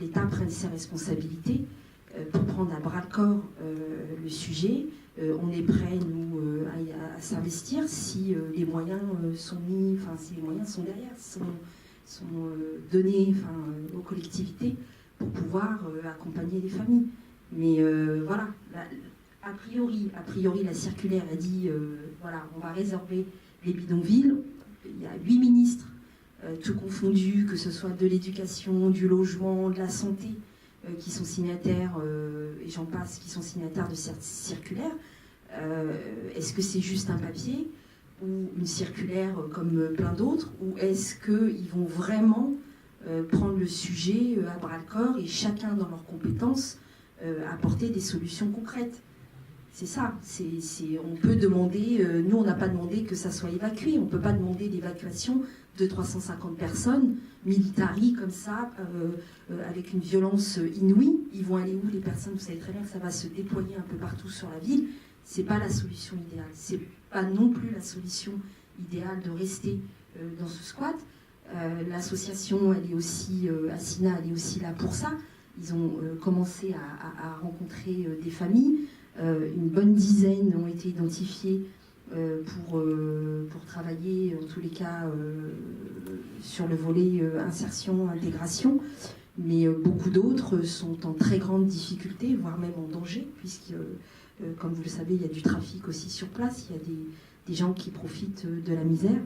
l'État prenne ses responsabilités pour prendre à bras-le-corps le sujet. On est prêts, nous, à s'investir si les moyens sont mis, enfin, si les moyens sont derrière, sont donnés aux collectivités pour pouvoir accompagner les familles. Mais voilà, a priori, la circulaire a dit, voilà, on va réserver les bidonvilles. Il y a 8 ministres, tout confondus, que ce soit de l'éducation, du logement, de la santé, qui sont signataires, et j'en passe, qui sont signataires de cette circulaire. Est-ce que c'est juste un papier ou une circulaire comme plein d'autres, ou est-ce qu'ils vont vraiment prendre le sujet à bras-le-corps et chacun dans leurs compétences apporter des solutions concrètes? C'est ça. On peut demander, nous on n'a pas demandé que ça soit évacué, on ne peut pas demander l'évacuation de 350 personnes, militari comme ça, avec une violence inouïe. Ils vont aller où les personnes? Vous savez très bien que ça va se déployer un peu partout sur la ville. C'est pas la solution idéale. C'est pas non plus la solution idéale de rester dans ce squat. L'association, elle est aussi, Assina, elle est aussi là pour ça. Ils ont commencé à rencontrer des familles. Une bonne dizaine ont été identifiées pour travailler, en tous les cas, sur le volet insertion, intégration. Mais beaucoup d'autres sont en très grande difficulté, voire même en danger, puisque, comme vous le savez, il y a du trafic aussi sur place, il y a des gens qui profitent de la misère.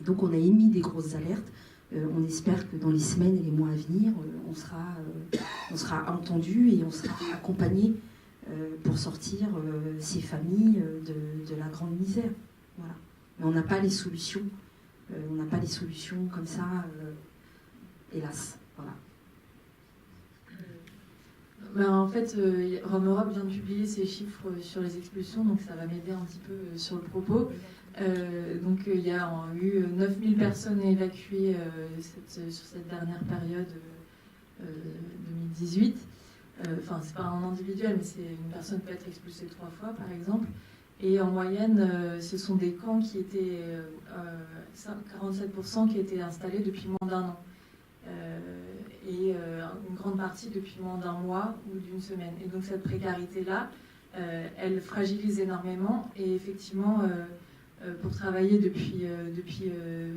Et donc on a émis des grosses alertes. On espère que dans les semaines et les mois à venir, on sera entendu et on sera accompagné pour sortir ces familles de la grande misère. Voilà. Mais on n'a pas les solutions. On n'a pas les solutions comme ça, hélas. Voilà. Ben, en fait, Rome Europe vient de publier ses chiffres sur les expulsions, donc ça va m'aider un petit peu sur le propos. Donc il y a eu 9000 personnes évacuées sur cette dernière période 2018. Enfin, c'est pas un individuel, mais une personne peut être expulsée 3 fois, par exemple. Et en moyenne, ce sont des camps qui étaient 47% qui étaient installés depuis moins d'1 an. Et une grande partie depuis moins d'1 mois ou d'une semaine. Et donc cette précarité-là, elle fragilise énormément. Et effectivement, pour travailler depuis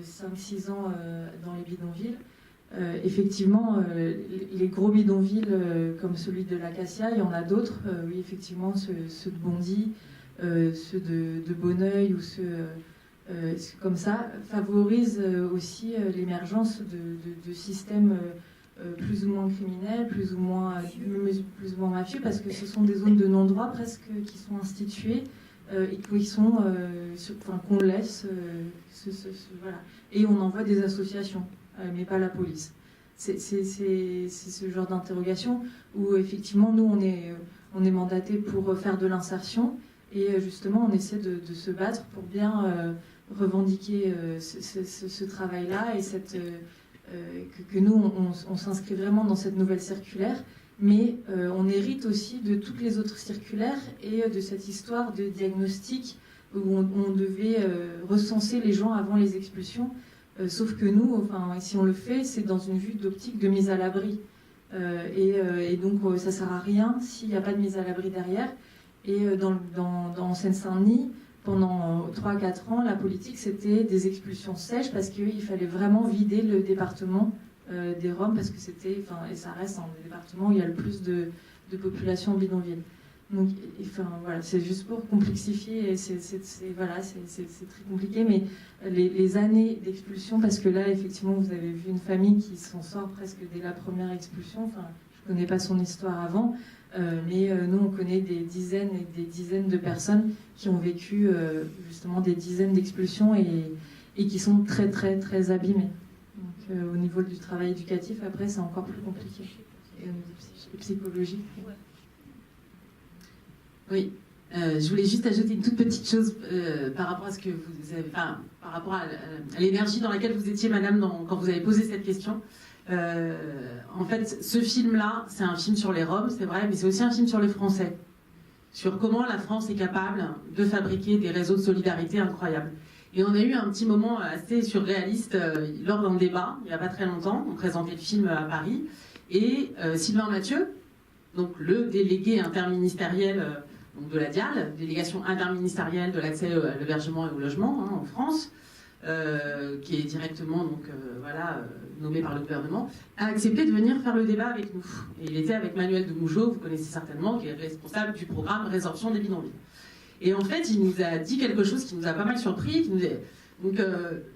5-6 ans dans les bidonvilles, effectivement, les gros bidonvilles comme celui de l'Acacia, il y en a d'autres, oui, effectivement, ceux de Bondy, ceux de Bonneuil ou ceux comme ça, favorisent aussi l'émergence de systèmes plus ou moins criminels, plus ou moins mafieux, parce que ce sont des zones de non-droit presque qui sont instituées et qui sont, qu'on laisse, voilà. Et on envoie des associations, mais pas la police. C'est ce genre d'interrogation où effectivement nous on est mandaté pour faire de l'insertion et justement on essaie de se battre pour bien revendiquer ce travail-là et que nous on s'inscrit vraiment dans cette nouvelle circulaire, mais on hérite aussi de toutes les autres circulaires et de cette histoire de diagnostic où on devait recenser les gens avant les expulsions. Sauf que nous, enfin, si on le fait, c'est dans une vue d'optique de mise à l'abri. Et donc, ça ne sert à rien s'il n'y a pas de mise à l'abri derrière. Et en Seine-Saint-Denis, pendant 3-4 ans, la politique, c'était des expulsions sèches parce qu'il fallait vraiment vider le département des Roms, parce que c'était, et ça reste un des départements où il y a le plus de population bidonville. Donc, voilà, c'est juste pour complexifier, c'est très compliqué, mais les années d'expulsion, parce que là, effectivement, vous avez vu une famille qui s'en sort presque dès la première expulsion, je ne connais pas son histoire avant, mais nous, on connaît des dizaines et des dizaines de personnes qui ont vécu justement des dizaines d'expulsions et qui sont très, très, très abîmées. Donc, au niveau du travail éducatif, après, c'est encore plus compliqué. Et au niveau psychologique. Oui, je voulais juste ajouter une toute petite chose par rapport à ce que vous avez, par rapport à l'énergie dans laquelle vous étiez, madame, quand vous avez posé cette question. En fait, ce film-là, c'est un film sur les Roms, c'est vrai, mais c'est aussi un film sur les Français, sur comment la France est capable de fabriquer des réseaux de solidarité incroyables. Et on a eu un petit moment assez surréaliste lors d'un débat, il n'y a pas très longtemps, on présentait le film à Paris, et Sylvain Mathieu, donc le délégué interministériel donc de la DIAL, délégation interministérielle de l'accès à l'hébergement et au logement en France, qui est directement nommé par le gouvernement, a accepté de venir faire le débat avec nous. Et il était avec Manuel de Mougeot, vous connaissez certainement, qui est responsable du programme Résorption des bidonvilles. Et en fait, il nous a dit quelque chose qui nous a pas mal surpris.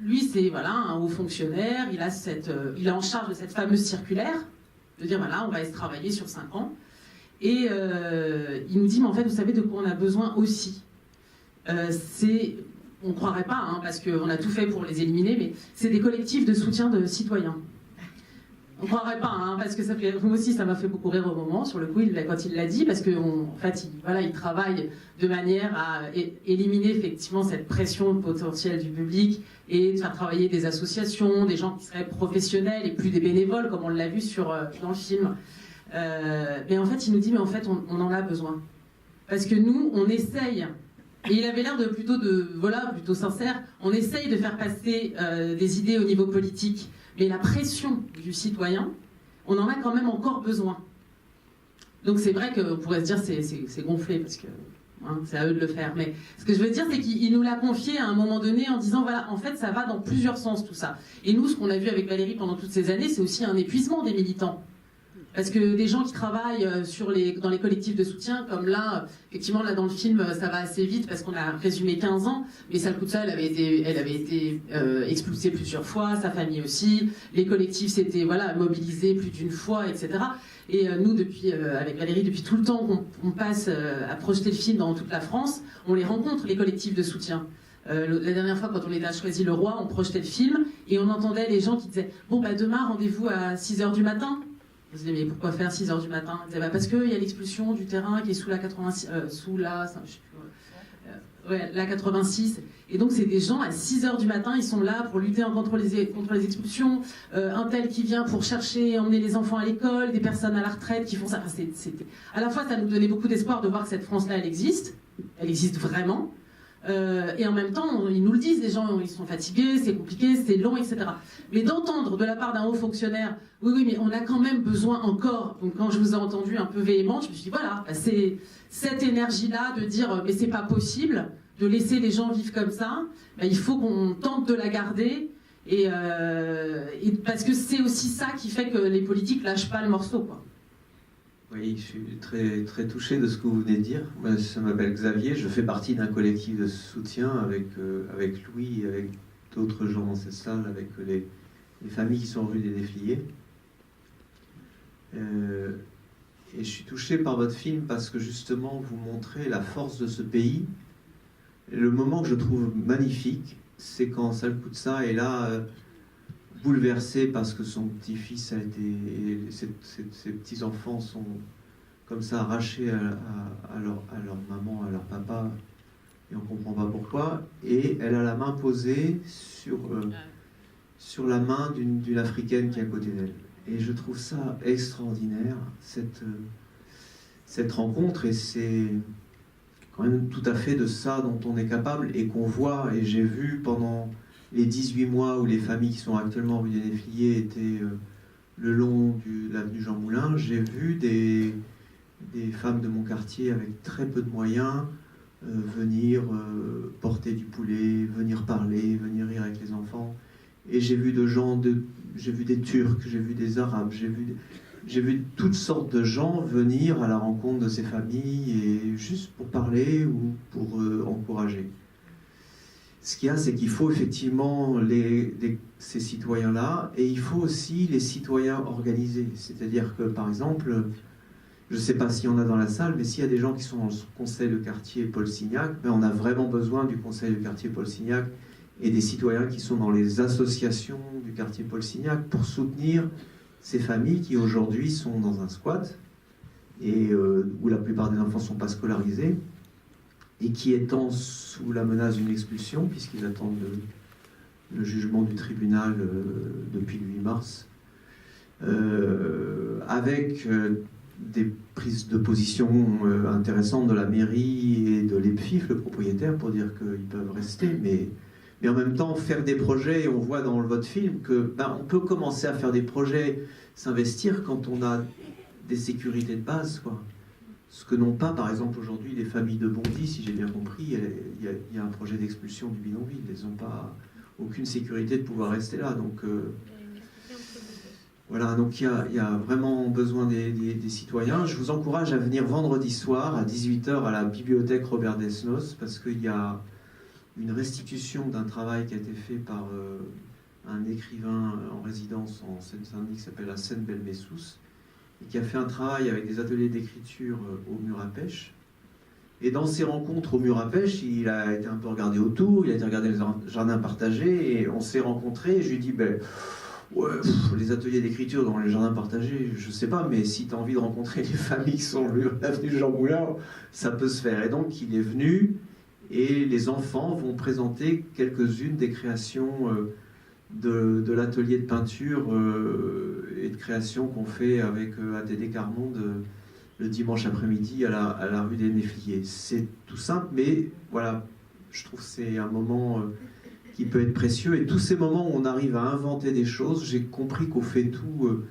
Lui, c'est un haut fonctionnaire, il est en charge de cette fameuse circulaire, de dire on va se travailler sur 5 ans. Et il nous dit, mais en fait, vous savez de quoi on a besoin aussi. On ne croirait pas, parce qu'on a tout fait pour les éliminer, mais c'est des collectifs de soutien de citoyens. On ne croirait pas, parce que moi aussi, ça m'a fait beaucoup rire au moment, sur le coup, quand il l'a dit, parce qu'en fait, il travaille de manière à éliminer effectivement cette pression potentielle du public et de faire travailler des associations, des gens qui seraient professionnels et plus des bénévoles, comme on l'a vu dans le film. Mais en fait, il nous dit, mais en fait, on en a besoin. Parce que nous, on essaye, et il avait l'air plutôt sincère, on essaye de faire passer des idées au niveau politique, mais la pression du citoyen, on en a quand même encore besoin. Donc c'est vrai qu'on pourrait se dire c'est gonflé, parce que c'est à eux de le faire. Mais ce que je veux dire, c'est qu'il nous l'a confié à un moment donné en disant, en fait, ça va dans plusieurs sens tout ça. Et nous, ce qu'on a vu avec Valérie pendant toutes ces années, c'est aussi un épuisement des militants. Parce que des gens qui travaillent dans les collectifs de soutien, comme là, effectivement, là dans le film, ça va assez vite parce qu'on a résumé 15 ans, mais Salkutsa, elle avait été expulsée plusieurs fois, sa famille aussi, les collectifs s'étaient mobilisés plus d'une fois, etc. Et nous, avec Valérie, depuis tout le temps qu'on passe à projeter le film dans toute la France, on les rencontre, les collectifs de soutien. La dernière fois, quand on était à Choisy-le-Roi, on projetait le film et on entendait les gens qui disaient « Bon, demain, rendez-vous à 6h du matin ». On se disait, mais pourquoi faire 6h du matin? Ils disaient, parce qu'il y a l'expulsion du terrain qui est sous la 86, la 86. Et donc, c'est des gens à 6h du matin, ils sont là pour lutter contre les expulsions. Un tel qui vient pour chercher, emmener les enfants à l'école, des personnes à la retraite qui font ça. À la fois, ça nous donnait beaucoup d'espoir de voir que cette France-là, elle existe vraiment. Et en même temps, ils nous le disent, les gens, ils sont fatigués, c'est compliqué, c'est long, etc. Mais d'entendre de la part d'un haut fonctionnaire, oui, mais on a quand même besoin encore. Donc quand je vous ai entendu un peu véhémente, je me suis dit, c'est cette énergie-là de dire, mais c'est pas possible de laisser les gens vivre comme ça. Il faut qu'on tente de la garder. Et parce que c'est aussi ça qui fait que les politiques lâchent pas le morceau, quoi. Oui, je suis très, très touché de ce que vous venez de dire. Moi, je m'appelle Xavier, je fais partie d'un collectif de soutien avec Louis et avec d'autres gens dans cette salle, avec les familles qui sont rue des Défliers. Et je suis touché par votre film parce que justement vous montrez la force de ce pays. Et le moment que je trouve magnifique, c'est quand Salkutsa est là, bouleversé parce que son petit-fils a été... Ses petits-enfants sont comme ça arrachés à leur maman, à leur papa, et on ne comprend pas pourquoi. Et elle a la main posée sur la main d'une Africaine qui est à côté d'elle. Et je trouve ça extraordinaire, cette rencontre, et c'est quand même tout à fait de ça dont on est capable et qu'on voit, et j'ai vu pendant les 18 mois où les familles qui sont actuellement rue des Défliers étaient le long de l'avenue Jean Moulin, j'ai vu des femmes de mon quartier avec très peu de moyens venir apporter du poulet, venir parler, venir rire avec les enfants. Et j'ai vu j'ai vu des Turcs, j'ai vu des Arabes, j'ai vu toutes sortes de gens venir à la rencontre de ces familles, et juste pour parler ou pour encourager. Ce qu'il y a, c'est qu'il faut effectivement ces citoyens-là, et il faut aussi les citoyens organisés. C'est-à-dire que, par exemple, je ne sais pas s'il y en a dans la salle, mais s'il y a des gens qui sont dans le conseil de quartier Paul Signac, ben on a vraiment besoin du conseil de quartier Paul Signac et des citoyens qui sont dans les associations du quartier Paul Signac pour soutenir ces familles qui aujourd'hui sont dans un squat et où la plupart des enfants ne sont pas scolarisés et qui, étant sous la menace d'une expulsion, puisqu'ils attendent le jugement du tribunal depuis le 8 mars, avec des prises de position intéressantes de la mairie et de l'EPFIF, le propriétaire, pour dire qu'ils peuvent rester, mais en même temps faire des projets. Et on voit dans votre film que on peut commencer à faire des projets, s'investir quand on a des sécurités de base, quoi. Ce que n'ont pas, par exemple, aujourd'hui les familles de Bondy, si j'ai bien compris. Il y a un projet d'expulsion du bidonville, elles n'ont pas aucune sécurité de pouvoir rester là, donc voilà, donc il y a vraiment besoin des citoyens. Je vous encourage à venir vendredi soir à 18h à la bibliothèque Robert Desnos, parce qu'il y a une restitution d'un travail qui a été fait par un écrivain en résidence en Seine-Saint-Denis qui s'appelle Hassen Belmessous, et qui a fait un travail avec des ateliers d'écriture au mur à pêche. Et dans ces rencontres au mur à pêche, il a été un peu regardé autour, il a été regardé les jardins partagés, et on s'est rencontrés, et je lui ai dit, ouais, les ateliers d'écriture dans les jardins partagés, je sais pas, mais si tu as envie de rencontrer les familles qui sont l'avenue Jean Moulin, ça peut se faire. Et donc il est venu, et les enfants vont présenter quelques-unes des créations de l'atelier de peinture et de création qu'on fait avec ATD Carmonde le dimanche après-midi à la rue des Néfliers. C'est tout simple, mais voilà, je trouve que c'est un moment qui peut être précieux. Et tous ces moments où on arrive à inventer des choses, j'ai compris qu'au fait tout,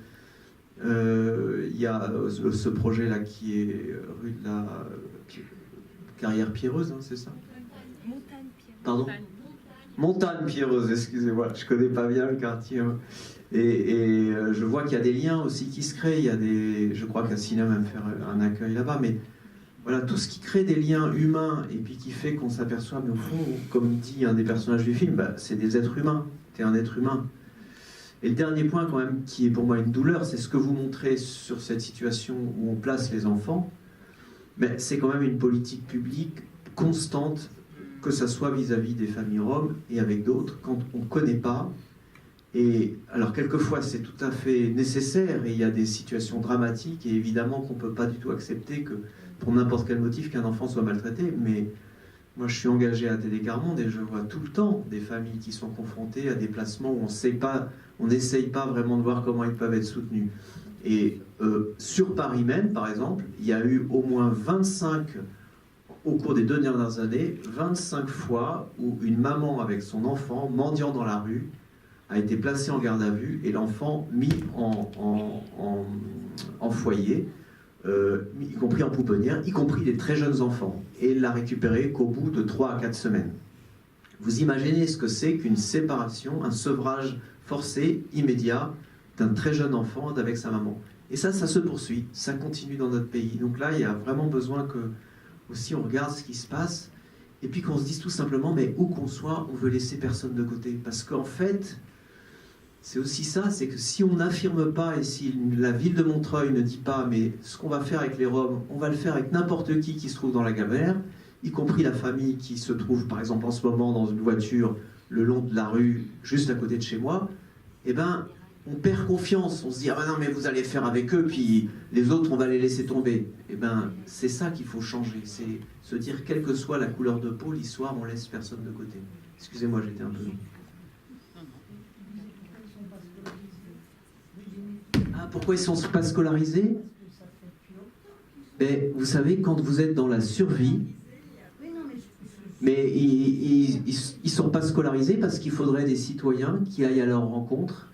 il y a ce projet-là qui est rue de la Carrière Pierreuse, hein, c'est ça ? Montagne Pierreuse. Pardon ? Montagne Pierreuse, excusez-moi, je connais pas bien le quartier. Et je vois qu'il y a des liens aussi qui se créent. Je crois qu'Assina va me faire un accueil là-bas, mais voilà, tout ce qui crée des liens humains et puis qui fait qu'on s'aperçoit, mais au fond, comme dit un des personnages du film, c'est des êtres humains. T'es un être humain. Et le dernier point quand même qui est pour moi une douleur, c'est ce que vous montrez sur cette situation où on place les enfants. Mais c'est quand même une politique publique constante, que ça soit vis-à-vis des familles roms et avec d'autres, quand on ne connaît pas. Et alors quelquefois c'est tout à fait nécessaire et il y a des situations dramatiques et évidemment qu'on ne peut pas du tout accepter que pour n'importe quel motif qu'un enfant soit maltraité. Mais moi je suis engagé à ATD Carmonde et je vois tout le temps des familles qui sont confrontées à des placements où on n'essaye pas vraiment de voir comment ils peuvent être soutenus. Et sur Paris même, par exemple, il y a eu au moins 25, au cours des 2 dernières années, 25 fois où une maman avec son enfant, mendiant dans la rue, a été placée en garde à vue et l'enfant mis en foyer, y compris en pouponnière, y compris les très jeunes enfants, et l'a récupéré qu'au bout de 3 à 4 semaines. Vous imaginez ce que c'est qu'une séparation, un sevrage forcé, immédiat, d'un très jeune enfant avec sa maman. Et ça se poursuit, ça continue dans notre pays. Donc là, il y a vraiment besoin que aussi on regarde ce qui se passe et puis qu'on se dise tout simplement, mais où qu'on soit, on veut laisser personne de côté. Parce qu'en fait, c'est aussi ça, c'est que si on n'affirme pas et si la ville de Montreuil ne dit pas, mais ce qu'on va faire avec les Roms, on va le faire avec n'importe qui se trouve dans la Gamère, y compris la famille qui se trouve par exemple en ce moment dans une voiture le long de la rue, juste à côté de chez moi, eh ben on perd confiance, on se dit « Ah ben non, mais vous allez faire avec eux, puis les autres, on va les laisser tomber. » Eh ben, c'est ça qu'il faut changer, c'est se dire, quelle que soit la couleur de peau, l'histoire, on laisse personne de côté. Excusez-moi, j'étais un peu long. Ah, pourquoi ils ne sont pas scolarisés ? Ben, vous savez, quand vous êtes dans la survie, mais ils ne sont pas scolarisés parce qu'il faudrait des citoyens qui aillent à leur rencontre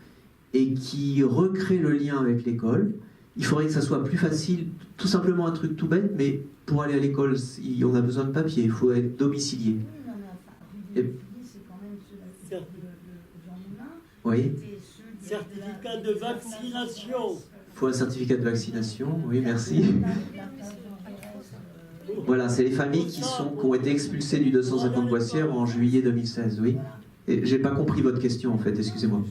et qui recrée le lien avec l'école. Il faudrait que ça soit plus facile, tout simplement un truc tout bête, mais pour aller à l'école, on a besoin de papier, il faut être domicilié. Et- c'est quand même ceux de Jean Moulin. Oui. Certificat de vaccination. Il faut un certificat de vaccination, oui, merci. Voilà, c'est les familles qui ont été expulsées du 250 Boissière en juillet 2016, oui. Et j'ai pas compris votre question en fait, excusez-moi.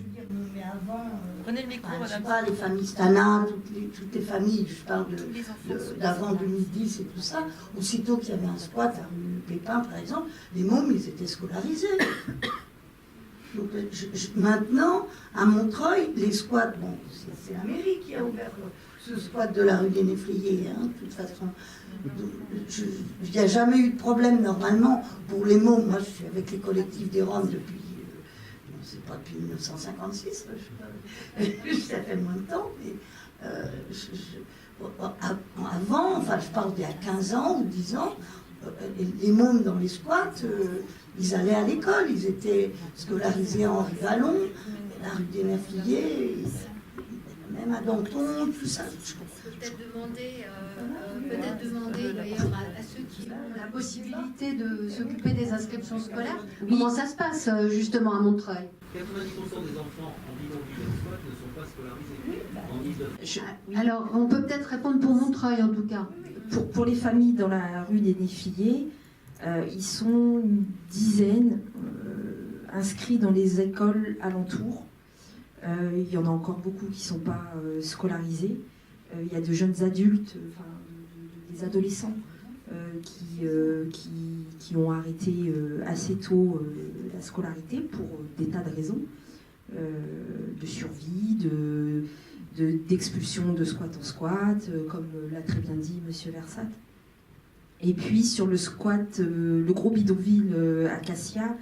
Mais avant, Prenez le micro, je sais madame. pas, les familles Stana, toutes les familles, je parle d'avant 2010 et tout ça, aussitôt qu'il y avait un squat à rue Pépin par exemple, les mômes ils étaient scolarisés. Donc, maintenant, à Montreuil, les squats, bon, c'est la mairie qui a ouvert ce squat de la rue des Néfliers, hein, de toute façon. Il n'y a jamais eu de problème normalement pour les mômes. Moi, je suis avec les collectifs des Roms depuis, c'est pas depuis 1956, ça fait moins de temps, mais avant, enfin, je parle d'il y a 15 ans ou 10 ans, les mômes dans les squats, ils allaient à l'école, ils étaient scolarisés en rue Vallon, la rue des Néfliers, même à Danton, tout ça. Peut-être demander d'ailleurs à ceux qui ont la possibilité de s'occuper des inscriptions scolaires, comment ça se passe justement à Montreuil. 90% des enfants en bidonville et en squat ne sont pas scolarisés. Alors, on peut peut-être répondre pour Montreuil en tout cas. Pour les familles dans la rue des Néfliers, ils sont une dizaine inscrits dans les écoles alentours. Il y en a encore beaucoup qui ne sont pas scolarisés. Il y a de jeunes adultes, des adolescents qui ont arrêté assez tôt la scolarité pour des tas de raisons, de survie, d'expulsion de squat en squat, comme l'a très bien dit Monsieur Versat. Et puis sur le squat, le gros bidonville Acacia,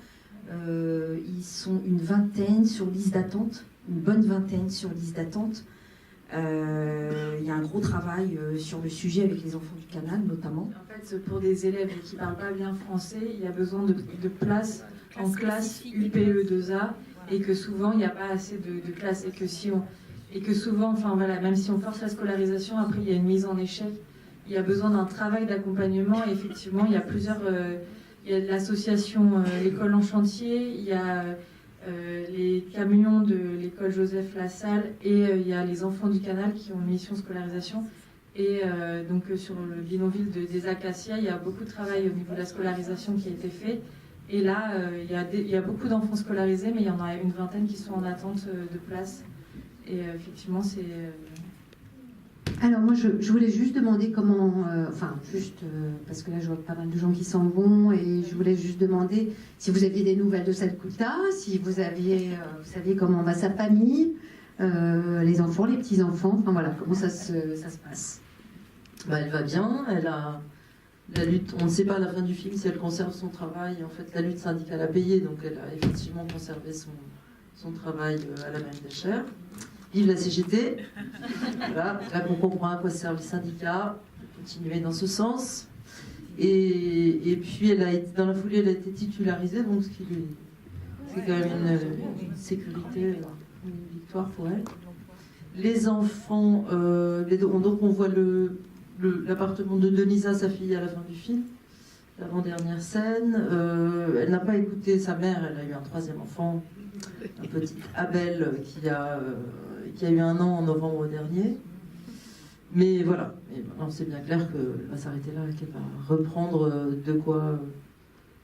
ils sont une vingtaine sur liste d'attente, une bonne vingtaine sur liste d'attente. Il y a un gros travail sur le sujet avec les enfants du canal notamment. En fait, pour des élèves qui ne parlent pas bien français, il y a besoin de places en classe UPE2A et que souvent il n'y a pas assez de classes et que souvent, enfin voilà, même si on force la scolarisation, après il y a une mise en échec. Il y a besoin d'un travail d'accompagnement et effectivement il y a plusieurs, il y a l'association l'école en chantier, il y a les camions de l'école Joseph Lassalle et il y a les enfants du canal qui ont une mission scolarisation. Et donc sur le bidonville des Acacias, il y a beaucoup de travail au niveau de la scolarisation qui a été fait. Et là, il y a beaucoup d'enfants scolarisés, mais il y en a une vingtaine qui sont en attente de place. Et effectivement, c'est... Alors moi, je voulais juste demander comment... parce que là, je vois pas mal de gens qui s'en vont, et je voulais juste demander si vous aviez des nouvelles de Salkuta, si vous saviez comment va sa famille, les enfants, les petits-enfants, enfin voilà, comment ça se passe. Elle va bien, elle a la lutte, on ne sait pas à la fin du film si elle conserve son travail, en fait la lutte syndicale a payé, donc elle a effectivement conservé son travail à la mairie d'Achères. Vive la CGT. Voilà, là on comprend à quoi servent les syndicats, continuer dans ce sens. Et puis dans la foulée elle a été titularisée, donc c'est quand même une sécurité, une victoire pour elle. Les enfants, donc on voit l'appartement de Denisa, sa fille, à la fin du film, l'avant-dernière scène. Elle n'a pas écouté sa mère, elle a eu un troisième enfant, un petit Abel qui a eu 1 an en novembre dernier. Mais voilà, et maintenant c'est bien clair qu'elle va s'arrêter là, qu'elle va reprendre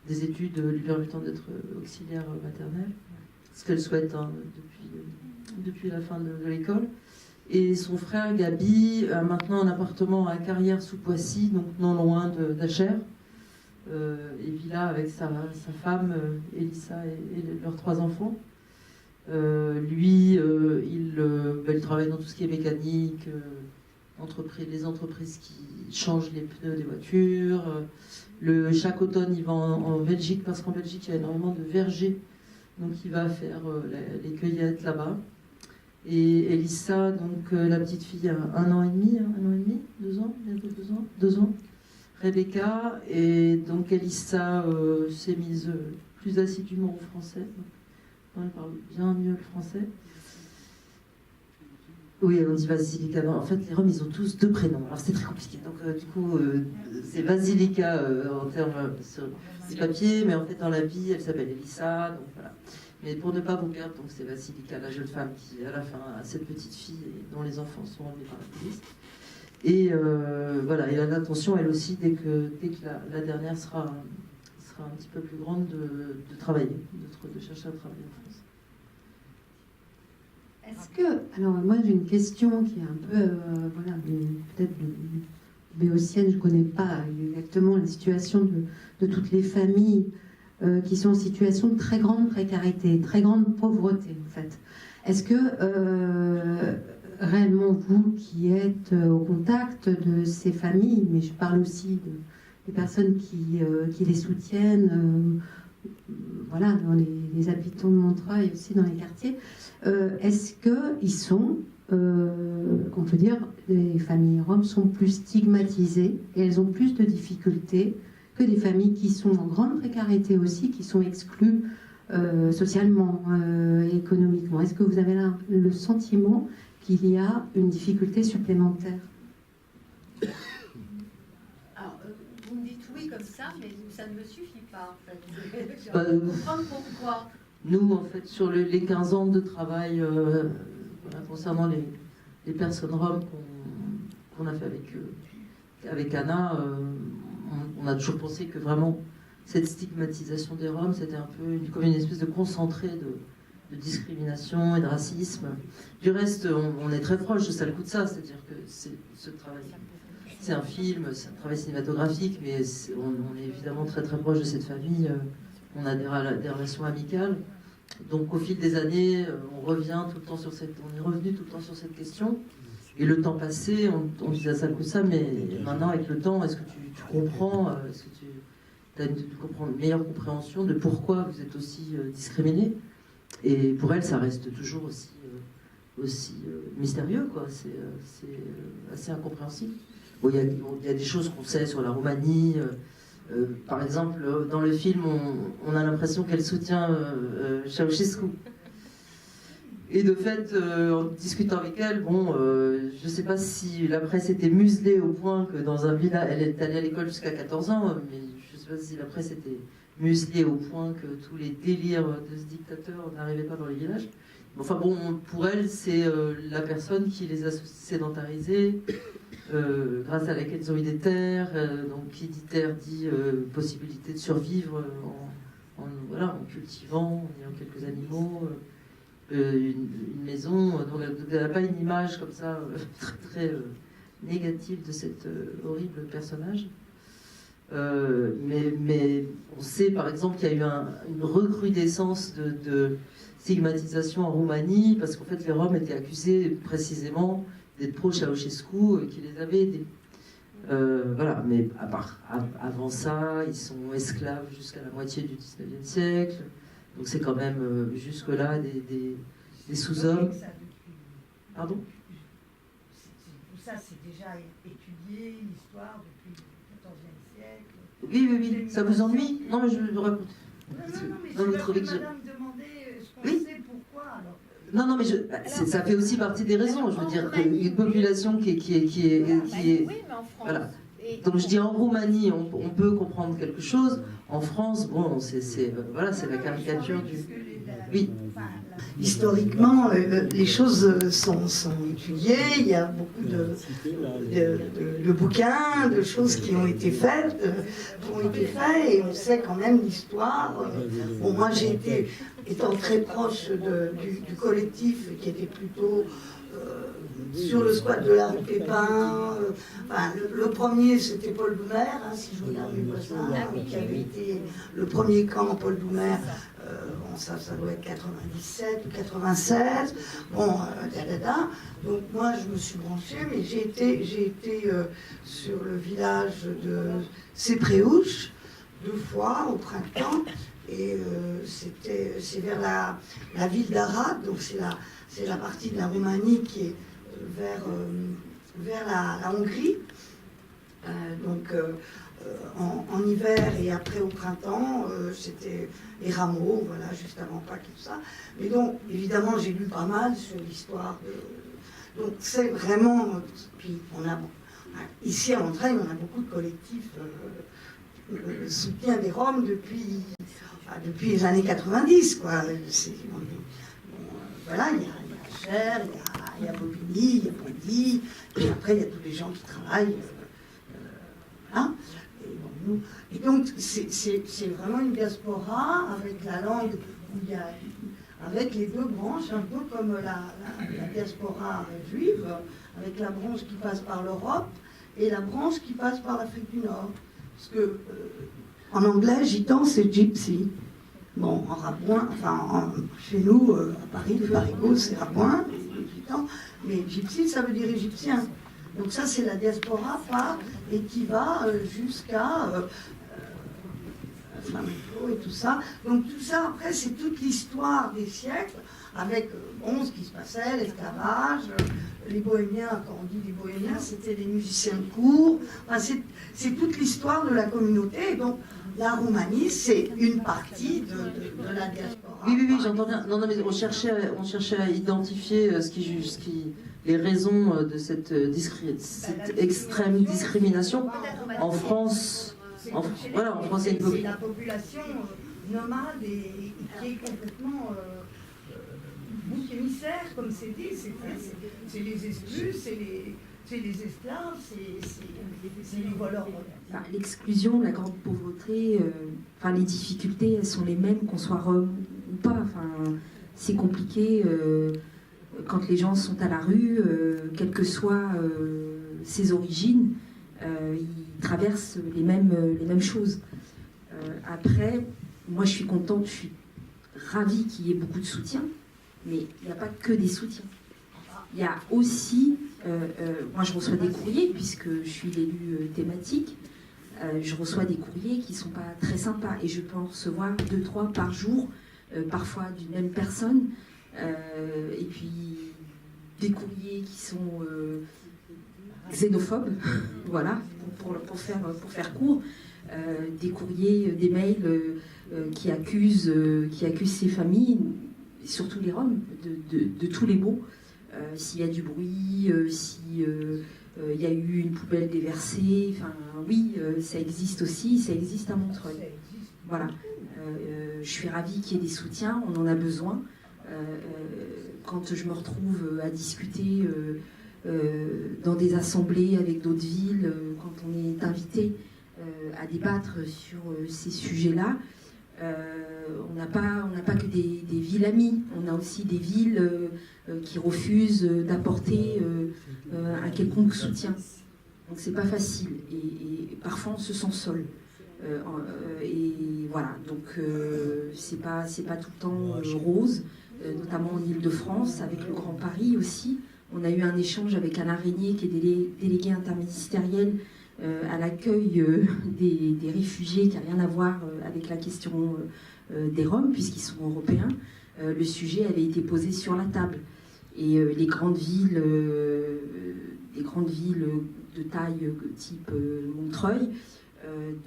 des études, lui permettant d'être auxiliaire maternelle, ce qu'elle souhaite depuis la fin de l'école. Et son frère Gabi a maintenant un appartement à Carrière-sous-Poissy, donc non loin d'Achères. Et vit là avec sa femme, Elissa, et leurs 3 enfants. Lui, il travaille dans tout ce qui est mécanique, les entreprises qui changent les pneus des voitures. Chaque automne, il va en Belgique, parce qu'en Belgique, il y a énormément de vergers. Donc il va faire les cueillettes là-bas. Et Elissa, donc la petite fille, a 1 an et demi, 2 ans, bientôt 2 ans. Rebecca, et donc Elissa s'est mise plus assidûment au français. Elle parle bien mieux le français. Oui, on dit Vasilika. Non, en fait, les Roms, ils ont tous 2 prénoms. Alors, c'est très compliqué. Donc, du coup, c'est Vasilika en termes sur les papiers, mais en fait, dans la vie, elle s'appelle Elissa. Donc, voilà. Mais pour ne pas vous perdre, donc c'est Vasilika, la jeune femme qui, à la fin, a cette petite fille dont les enfants sont enlevés par la police. Et voilà, elle a l'intention, elle aussi, dès que la dernière sera un petit peu plus grande, de travailler, de chercher à travailler en France. Est-ce que, alors moi j'ai une question qui est un peu, voilà, peut-être béotienne, je ne connais pas exactement la situation de toutes les familles qui sont en situation de très grande précarité, très grande pauvreté en fait. Est-ce que réellement vous qui êtes au contact de ces familles, mais je parle aussi des personnes qui les soutiennent, voilà, dans les habitants de Montreuil, aussi dans les quartiers, est-ce qu'ils sont, on peut dire, les familles roms sont plus stigmatisées et elles ont plus de difficultés que des familles qui sont en grande précarité aussi, qui sont exclues socialement et économiquement. Est-ce que vous avez là le sentiment qu'il y a une difficulté supplémentaire? Alors, vous me dites oui comme ça, mais ça ne me suffit pas, en fait. Je Bah, comprendre pourquoi. Nous, en fait, sur les 15 ans de travail voilà, concernant les personnes roms qu'on a fait avec Anna, on a toujours pensé que vraiment cette stigmatisation des Roms, c'était un peu comme une espèce de concentré de discrimination et de racisme. Du reste, on est très proche de ça, le coup de ça, c'est-à-dire que ce travail, c'est un film, c'est un travail cinématographique, mais on est évidemment très très proche de cette famille. On a des relations amicales. Donc au fil des années, on est revenu tout le temps sur cette question. Et le temps passé, on disait ça le coup de ça, mais maintenant avec le temps, est-ce que tu comprends, est-ce que tu as une meilleure compréhension de pourquoi vous êtes aussi discriminé? Et pour elle, ça reste toujours aussi mystérieux, quoi. C'est assez incompréhensible. Bon, il y a des choses qu'on sait sur la Roumanie. Par exemple, dans le film, on a l'impression qu'elle soutient Ceausescu. Et de fait, en discutant avec elle, je ne sais pas si la presse était muselée au point que dans un village, elle est allée à l'école jusqu'à 14 ans, mais je ne sais pas si la presse était muselée au point que tous les délires de ce dictateur n'arrivaient pas dans les villages. Enfin bon, pour elle, c'est la personne qui les a sédentarisés, grâce à laquelle ils ont eu des terres. Donc qui dit terre dit possibilité de survivre en cultivant, en ayant quelques animaux. Une maison, donc elle n'a pas une image comme ça très, très négative de cet horrible personnage. Mais on sait par exemple qu'il y a eu une recrudescence de stigmatisation en Roumanie parce qu'en fait les Roms étaient accusés précisément d'être pro-Ceausescu qui les avait aidés. Voilà, mais avant ça, ils sont esclaves jusqu'à la moitié du 19e siècle. Donc c'est quand même jusque-là des sous-hommes. Pardon? Tout ça, c'est déjà étudié, l'histoire depuis le 14e siècle. Oui, ça vous ennuie? Non, mais je le raconte. Non, mais je vais madame demander ce qu'on sait pourquoi, alors. Non, mais ça fait aussi partie des raisons. Je veux dire, une population qui est Oui, mais en France. Voilà. Donc je dis en Roumanie, on peut comprendre quelque chose. En France, bon, c'est la caricature du. Oui. Historiquement, les choses sont étudiées. Il y a beaucoup de bouquins, de choses qui ont été faites, et on sait quand même l'histoire. Bon, moi, j'ai été, étant très proche du collectif qui était plutôt sur le squat de la rue Pépin. Le premier, c'était Paul Doumer, si je regarde mes voisins, qui avait été le premier camp, Paul Doumer. Ça doit être 97 ou 96. Donc moi, je me suis branchée, mais j'ai été sur le village de Cépréouche 2 fois au printemps, et c'est vers la ville d'Arad, donc c'est la partie de la Roumanie qui est vers la Hongrie. En hiver et après au printemps, c'était les rameaux, voilà, juste avant Pâques et tout ça. Mais donc, évidemment, j'ai lu pas mal sur l'histoire Donc c'est vraiment... Puis ici à Montreuil, on a beaucoup de collectifs soutien des Roms depuis les années 90, quoi. Voilà, il y a Cher, il y a Bobigny, il y a Bondy, et après il y a tous les gens qui travaillent. Voilà. Et donc c'est vraiment une diaspora avec la langue où il y a... avec les deux branches, un peu comme la diaspora juive, avec la branche qui passe par l'Europe et la branche qui passe par l'Afrique du Nord. Parce que en anglais, gitan, c'est gypsy. Bon, en rabouin, chez nous, à Paris, le Parigot, c'est rabouin, les gitans, mais gypsy, ça veut dire égyptien. Donc ça, c'est la diaspora part et qui va jusqu'à flamenco et tout ça. Donc tout ça, après, c'est toute l'histoire des siècles, avec ce qui se passait, l'esclavage, les bohémiens, quand on dit les bohémiens, c'était des musiciens de cour. Enfin, c'est toute l'histoire de la communauté. Et donc la Roumanie, c'est une partie de la diaspora. Oui, j'entends bien. Non, mais on cherchait à identifier les raisons de cette extrême discrimination. En France, voilà, en France, c'est la population nomade et qui est complètement bouc émissaire, comme c'est dit. C'est les exclus, c'est les esclaves, c'est les voleurs. L'exclusion, la grande pauvreté, les difficultés, elles sont les mêmes qu'on soit rome ou pas. C'est compliqué quand les gens sont à la rue, quelles que soient ses origines, ils traversent les mêmes choses. Après, moi je suis contente, je suis ravie qu'il y ait beaucoup de soutien, mais il n'y a pas que des soutiens. Il y a aussi, moi je reçois des courriers, puisque je suis l'élue thématique, je reçois des courriers qui ne sont pas très sympas, et je peux en recevoir 2-3 par jour, parfois d'une même personne, et puis des courriers qui sont xénophobes, voilà, pour faire court, des courriers, des mails qui accusent ces familles, surtout les Roms, de tous les maux. S'il y a du bruit, s'il y a eu une poubelle déversée, oui, ça existe aussi, ça existe à Montreuil. Voilà. Je suis ravie qu'il y ait des soutiens, on en a besoin. Quand je me retrouve à discuter dans des assemblées avec d'autres villes, quand on est invité à débattre sur ces sujets-là, on n'a pas que des villes amies, on a aussi des villes qui refusent d'apporter un quelconque soutien. Donc c'est pas facile et parfois on se sent seul. Et voilà, donc c'est pas tout le temps rose, notamment en Ile-de-France, avec le Grand Paris aussi. On a eu un échange avec Alain Régnier, qui est délégué interministériel à l'accueil des réfugiés, qui n'a rien à voir avec la question des Roms, puisqu'ils sont européens. Le sujet avait été posé sur la table. Et les grandes villes de taille type Montreuil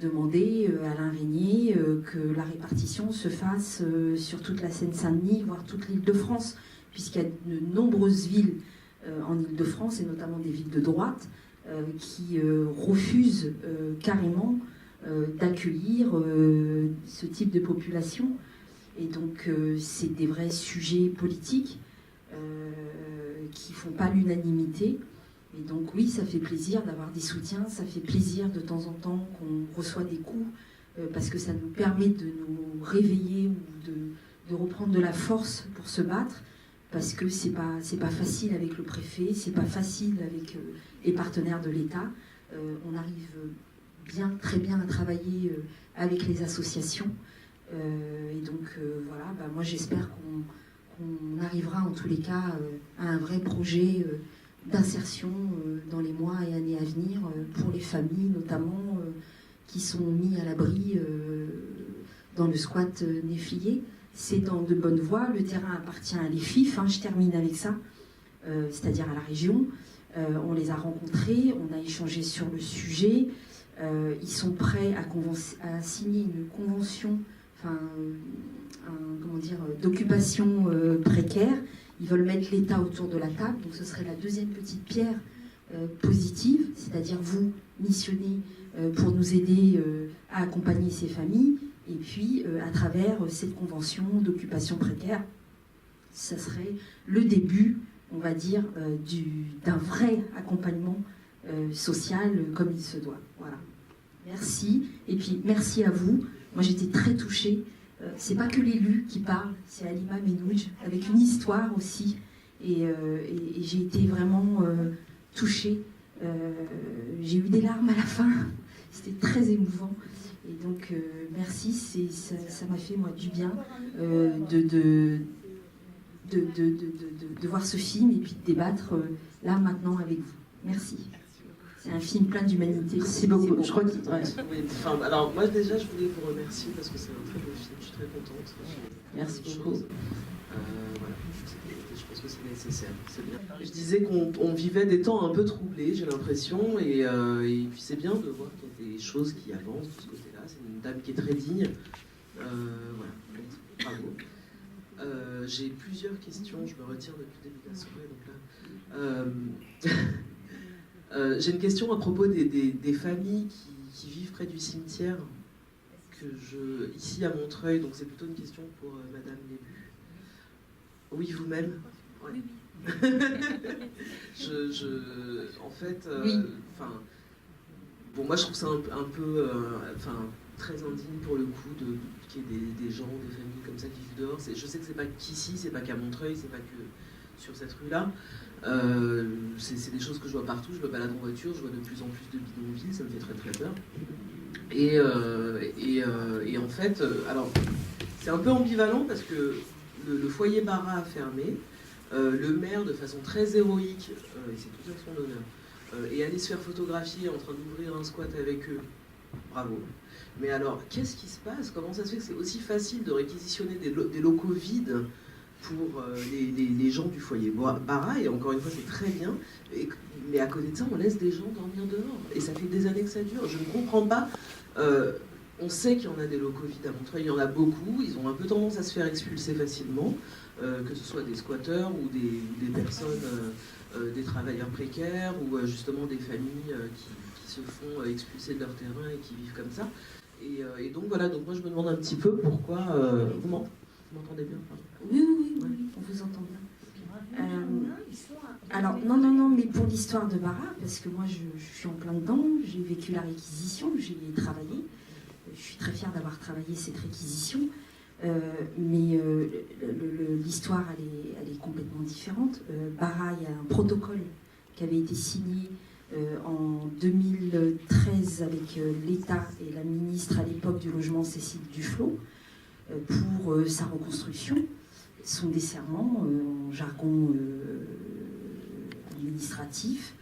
demandaient à Alain Régnier que la répartition se fasse sur toute la Seine-Saint-Denis, voire toute l'Île-de-France, puisqu'il y a de nombreuses villes en Île-de-France, et notamment des villes de droite, qui refusent carrément d'accueillir ce type de population. Et donc c'est des vrais sujets politiques qui ne font pas l'unanimité. Et donc oui, ça fait plaisir d'avoir des soutiens, ça fait plaisir de temps en temps qu'on reçoit des coups, parce que ça nous permet de nous réveiller ou de reprendre de la force pour se battre, parce que c'est pas facile avec le préfet, c'est pas facile avec les partenaires de l'État. On arrive très bien à travailler avec les associations. Et donc voilà, moi j'espère qu'on arrivera en tous les cas à un vrai projet d'insertion dans les mois et années à venir pour les familles notamment qui sont mis à l'abri dans le squat Néflier. C'est dans de bonnes voies, le terrain appartient à l'EFIF, je termine avec ça, c'est-à-dire à la région. On les a rencontrés, on a échangé sur le sujet, ils sont prêts à signer une convention d'occupation précaire. Ils veulent mettre l'État autour de la table, donc ce serait la deuxième petite pierre positive, c'est-à-dire vous missionner pour nous aider à accompagner ces familles, et puis à travers cette convention d'occupation précaire, ça serait le début, on va dire, d'un vrai accompagnement social comme il se doit. Voilà. Merci, et puis merci à vous. Moi j'étais très touchée. C'est pas que l'élu qui parle, c'est Halima Menouj, avec une histoire aussi. Et j'ai été vraiment touchée. J'ai eu des larmes à la fin. C'était très émouvant. Et donc, merci. Ça m'a fait, moi, du bien de voir ce film et puis de débattre là, maintenant, avec vous. Merci. C'est un film plein d'humanité. Merci beaucoup. Je crois que... Oui, enfin, alors, moi, déjà, je voulais vous remercier parce que c'est un très beau film. Je suis très contente. Merci beaucoup. Voilà. Je pense que c'est nécessaire. C'est bien. Je disais qu'on vivait des temps un peu troublés, j'ai l'impression. Et puis, c'est bien de voir qu'il y a des choses qui avancent de ce côté-là. C'est une dame qui est très digne. Voilà. Bravo. J'ai plusieurs questions. Je me retire depuis le début de la soirée. Donc là... j'ai une question à propos des familles qui vivent près du cimetière, ici à Montreuil, donc c'est plutôt une question pour Madame Lébu. Oui, vous-même. Ouais. En fait, oui. Bon, moi je trouve ça un peu, très indigne pour le coup qu'il y ait des gens, des familles comme ça qui vivent dehors. Je sais que c'est pas qu'ici, c'est pas qu'à Montreuil, c'est pas que sur cette rue-là. C'est des choses que je vois partout. Je me balade en voiture, je vois de plus en plus de bidonvilles, ça me fait très très peur. Et en fait, alors c'est un peu ambivalent parce que le foyer Bara a fermé. Le maire, de façon très héroïque, et c'est tout à son honneur, est allé se faire photographier en train d'ouvrir un squat avec eux. Bravo. Mais alors, qu'est-ce qui se passe? Comment ça se fait que c'est aussi facile de réquisitionner des locaux vides pour les gens du foyer Bara, et encore une fois c'est très bien, mais à côté de ça on laisse des gens dormir dehors, et ça fait des années que ça dure. Je ne comprends pas. On sait qu'il y en a des locaux vides à Montreuil, il y en a beaucoup, ils ont un peu tendance à se faire expulser facilement, que ce soit des squatteurs ou des personnes, des travailleurs précaires, ou justement des familles qui se font expulser de leur terrain et qui vivent comme ça. Et donc voilà, donc moi je me demande un petit peu pourquoi... Vous m'entendez bien? Oui, on vous entend bien. Alors, non, mais pour l'histoire de Bara, parce que moi je suis en plein dedans, j'ai vécu la réquisition, j'ai travaillé, je suis très fière d'avoir travaillé cette réquisition, mais l'histoire elle est complètement différente. Bara, il y a un protocole qui avait été signé en 2013 avec l'État et la ministre à l'époque du logement Cécile Duflot, pour sa reconstruction, son desserrement en jargon administratif.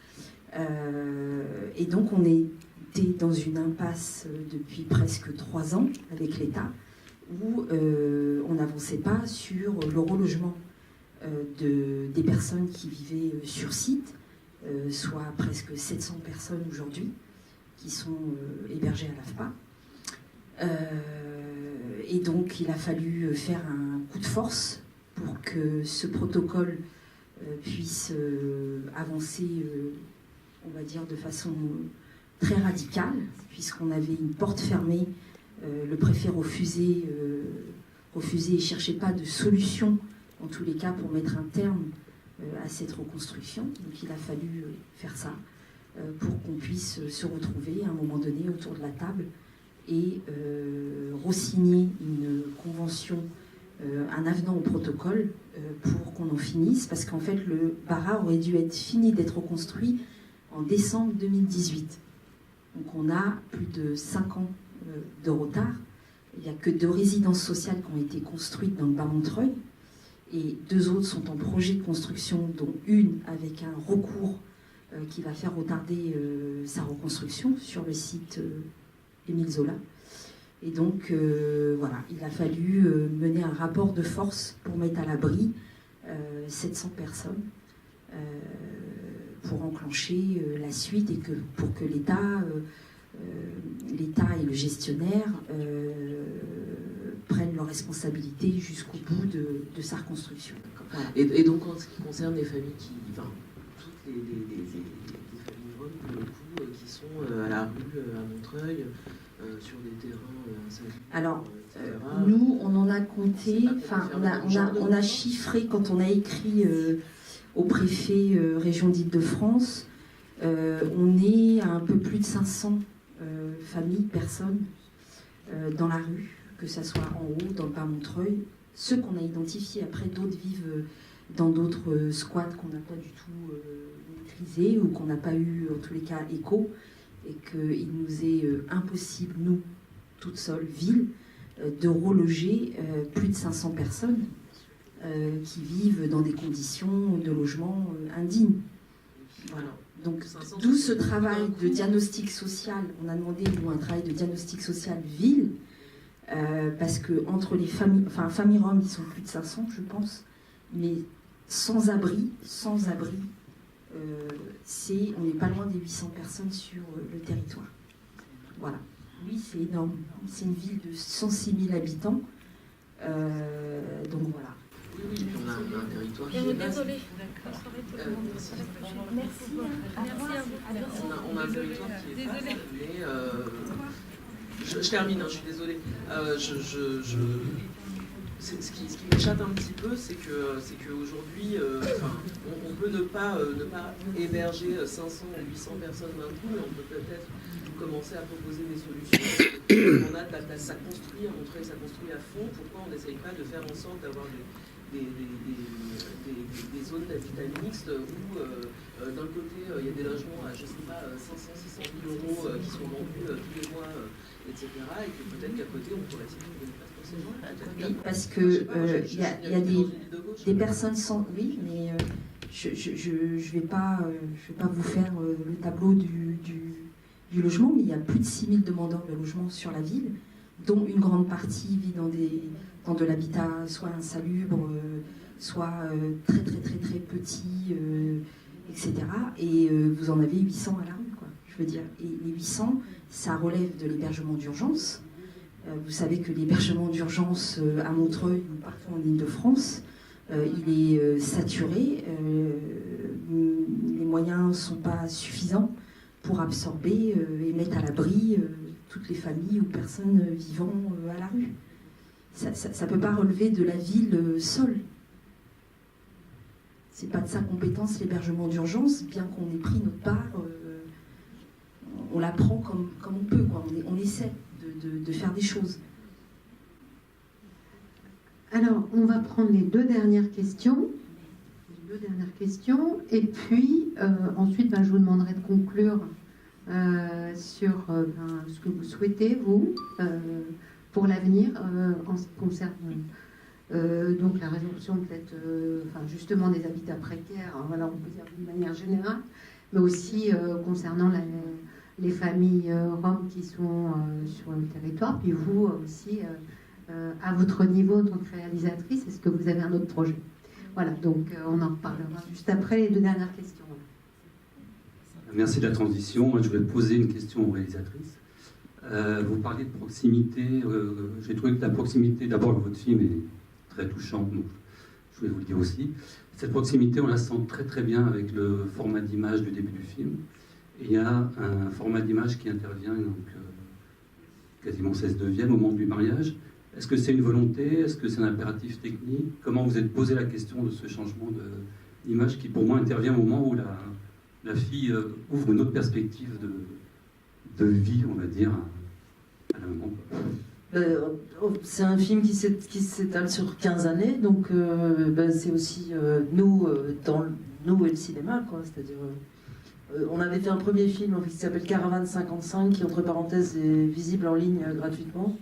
Et donc on était dans une impasse depuis presque 3 ans avec l'État, où on n'avançait pas sur le relogement des personnes qui vivaient sur site, soit presque 700 personnes aujourd'hui qui sont hébergées à l'AFPA. Et donc il a fallu faire un coup de force pour que ce protocole puisse avancer, on va dire, de façon très radicale, puisqu'on avait une porte fermée. Le préfet refusait et ne cherchait pas de solution, en tous les cas, pour mettre un terme à cette reconstruction. Donc il a fallu faire ça pour qu'on puisse se retrouver à un moment donné autour de la table et re-signer une convention, un avenant au protocole pour qu'on en finisse, parce qu'en fait le Bara aurait dû être fini d'être reconstruit en décembre 2018. Donc on a plus de 5 ans de retard. Il n'y a que 2 résidences sociales qui ont été construites dans le Bas-Montreuil, et 2 autres sont en projet de construction, dont une avec un recours qui va faire retarder sa reconstruction sur le site Émile Zola. Et donc, voilà, il a fallu mener un rapport de force pour mettre à l'abri 700 personnes pour enclencher la suite, et pour que l'État et le gestionnaire prennent leurs responsabilités jusqu'au bout de sa reconstruction. Voilà. Et donc, en ce qui concerne les familles enfin, toutes les familles roms, pour le coup, qui sont à la rue, à Montreuil, sur des terrains insalubres. Alors, nous, on en a compté, enfin, on a chiffré quand on a écrit au préfet région d'Île-de-France, on est à un peu plus de 500 familles, personnes dans la rue, que ça soit en haut, dans le bas Montreuil. Ceux qu'on a identifiés, après d'autres vivent dans d'autres squats qu'on n'a pas du tout maîtrisés ou qu'on n'a pas eu, en tous les cas, écho, et qu'il nous est impossible, nous, toutes seules, ville, de reloger plus de 500 personnes qui vivent dans des conditions de logement indignes. Voilà. Donc, d'où ce travail de diagnostic social. On a demandé, nous, un travail de diagnostic social ville, parce que entre les familles, enfin, familles roms, ils sont plus de 500, je pense, mais sans abri, on n'est pas loin des 800 personnes sur le territoire. Voilà. Oui, c'est énorme. C'est une ville de 106 000 habitants. Donc voilà. Oui, puis on a un territoire qui est désolé. Merci. On a un territoire qui est vaste, mais je termine, je suis désolée. Ce qui m'échappe un petit peu, c'est qu'aujourd'hui, on peut ne pas héberger 500 ou 800 personnes d'un coup, mais on peut peut-être commencer à proposer des solutions. Ça construit, à Montreuil, ça construit à fond. Pourquoi on n'essaye pas de faire en sorte d'avoir des zones d'habitat mixte où d'un côté il y a des logements à, je sais pas, 500, 600 000 euros qui sont vendus tous les mois, etc. Et que peut-être qu'à côté on pourrait essayer de faire pour ces gens. Oui, parce que il y a des personnes sans. Oui, mais je vais pas vous faire le tableau du logement, mais il y a plus de 6 000 demandeurs de logement sur la ville, dont une grande partie vit dans de l'habitat soit insalubre, soit très très très très petit, etc. Et vous en avez 800 à la rue, quoi, je veux dire. Et les 800, ça relève de l'hébergement d'urgence. Vous savez que l'hébergement d'urgence à Montreuil ou partout en Île-de-France, il est saturé. Les moyens ne sont pas suffisants pour absorber et mettre à l'abri toutes les familles ou personnes vivant à la rue. Ça ne peut pas relever de la ville seule. C'est pas de sa compétence l'hébergement d'urgence, bien qu'on ait pris notre part, on la prend comme on peut, quoi. On essaie de faire des choses. Alors, on va prendre les deux dernières questions. Et puis, ensuite, je vous demanderai de conclure sur ce que vous souhaitez, vous, pour l'avenir, en ce qui concerne donc la résolution peut-être, justement des habitats précaires, voilà, on peut dire d'une manière générale, mais aussi concernant les familles roms qui sont sur le territoire, puis vous aussi, à votre niveau en tant que réalisatrice, est-ce que vous avez un autre projet? Voilà, donc on en reparlera juste après les deux dernières questions. Merci de la transition. Moi, je vais poser une question aux réalisatrices. Vous parliez de proximité. J'ai trouvé que la proximité, d'abord, votre film est très touchante, donc je voulais vous le dire aussi. Cette proximité, on la sent très très bien avec le format d'image du début du film. Et il y a un format d'image qui intervient donc, quasiment 16/9 au moment du mariage. Est-ce que c'est une volonté? Est-ce que c'est un impératif technique? Comment vous êtes posé la question de ce changement d'image qui, pour moi, intervient au moment où la fille ouvre une autre perspective de vie, on va dire, à la maman? C'est un film qui s'étale sur 15 années, donc c'est aussi nous et le cinéma, quoi. C'est-à-dire, on avait fait un premier film qui s'appelle Caravane 55, qui, entre parenthèses, est visible en ligne gratuitement.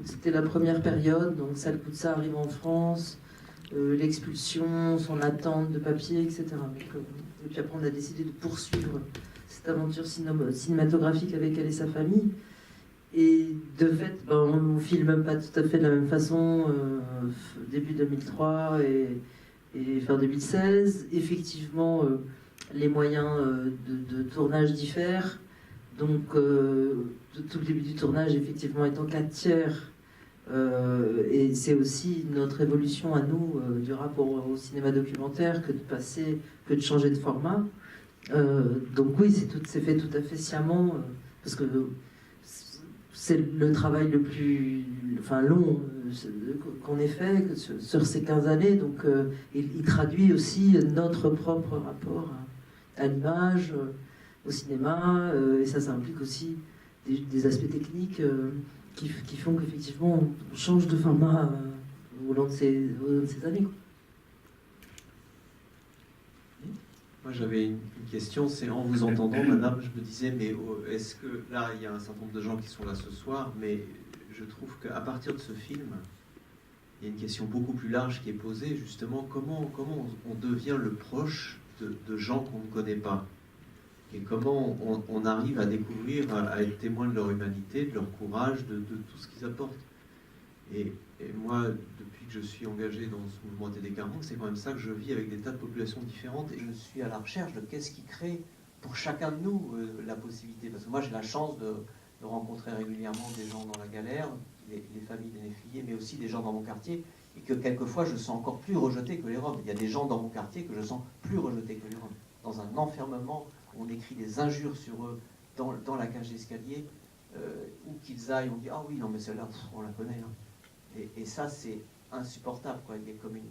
C'était la première période, donc Sale coup de ça arrive en France, l'expulsion, son attente de papier, etc. Et puis après, on a décidé de poursuivre cette aventure cinématographique avec elle et sa famille. Et de fait, on ne filme pas tout à fait de la même façon, début 2003 et fin 2016. Effectivement, les moyens de tournage diffèrent. Donc, tout le début du tournage, effectivement, étant 4 tiers Et c'est aussi notre évolution à nous du rapport au cinéma documentaire que de changer de format. Donc oui, c'est fait tout à fait sciemment, parce que c'est le travail le plus long qu'on ait fait sur ces 15 années. Donc il traduit aussi notre propre rapport à l'image, au cinéma, et ça implique aussi des aspects techniques qui font qu'effectivement on change de format au long de ces années, quoi. Moi j'avais une question, c'est en vous entendant, madame, je me disais, mais est-ce que là il y a un certain nombre de gens qui sont là ce soir, mais je trouve qu'à partir de ce film, il y a une question beaucoup plus large qui est posée, justement, comment on devient le proche de gens qu'on ne connaît pas, et comment on arrive à découvrir, à être témoin de leur humanité, de leur courage, de tout ce qu'ils apportent. Et moi, depuis que je suis engagé dans ce mouvement TD40, c'est quand même ça que je vis avec des tas de populations différentes, et je suis à la recherche de qu'est-ce qui crée pour chacun de nous la possibilité. Parce que moi, j'ai la chance de rencontrer régulièrement des gens dans la galère, les familles des Néfliers, mais aussi des gens dans mon quartier, et que quelquefois, je sens encore plus rejeté que les Roms. Il y a des gens dans mon quartier que je sens plus rejetés que les Roms, dans un enfermement où on écrit des injures sur eux dans la cage d'escalier, où qu'ils aillent, on dit « Ah oui, non mais celle-là, on la connaît. Hein. » Et ça, c'est insupportable, quoi. Il y a comme une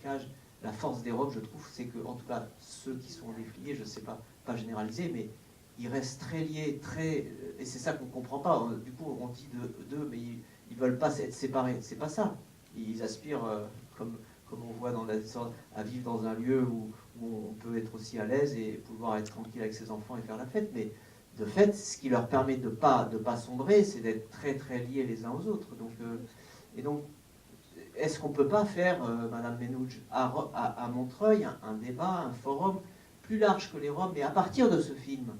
cage. La force des Roms, je trouve, c'est que, en tout cas, ceux qui sont défliés, je ne sais pas généraliser, mais ils restent très liés, et c'est ça qu'on ne comprend pas. Du coup, on dit d'eux, mais ils ne veulent pas être séparés. C'est pas ça. Ils aspirent, comme on voit dans à vivre dans un lieu où on peut être aussi à l'aise et pouvoir être tranquille avec ses enfants et faire la fête. Mais de fait, ce qui leur permet de pas sombrer, c'est d'être très, très liés les uns aux autres. Et donc, est-ce qu'on ne peut pas faire, Madame Menouj, à Montreuil, un débat, un forum plus large que les Roms, mais à partir de ce film,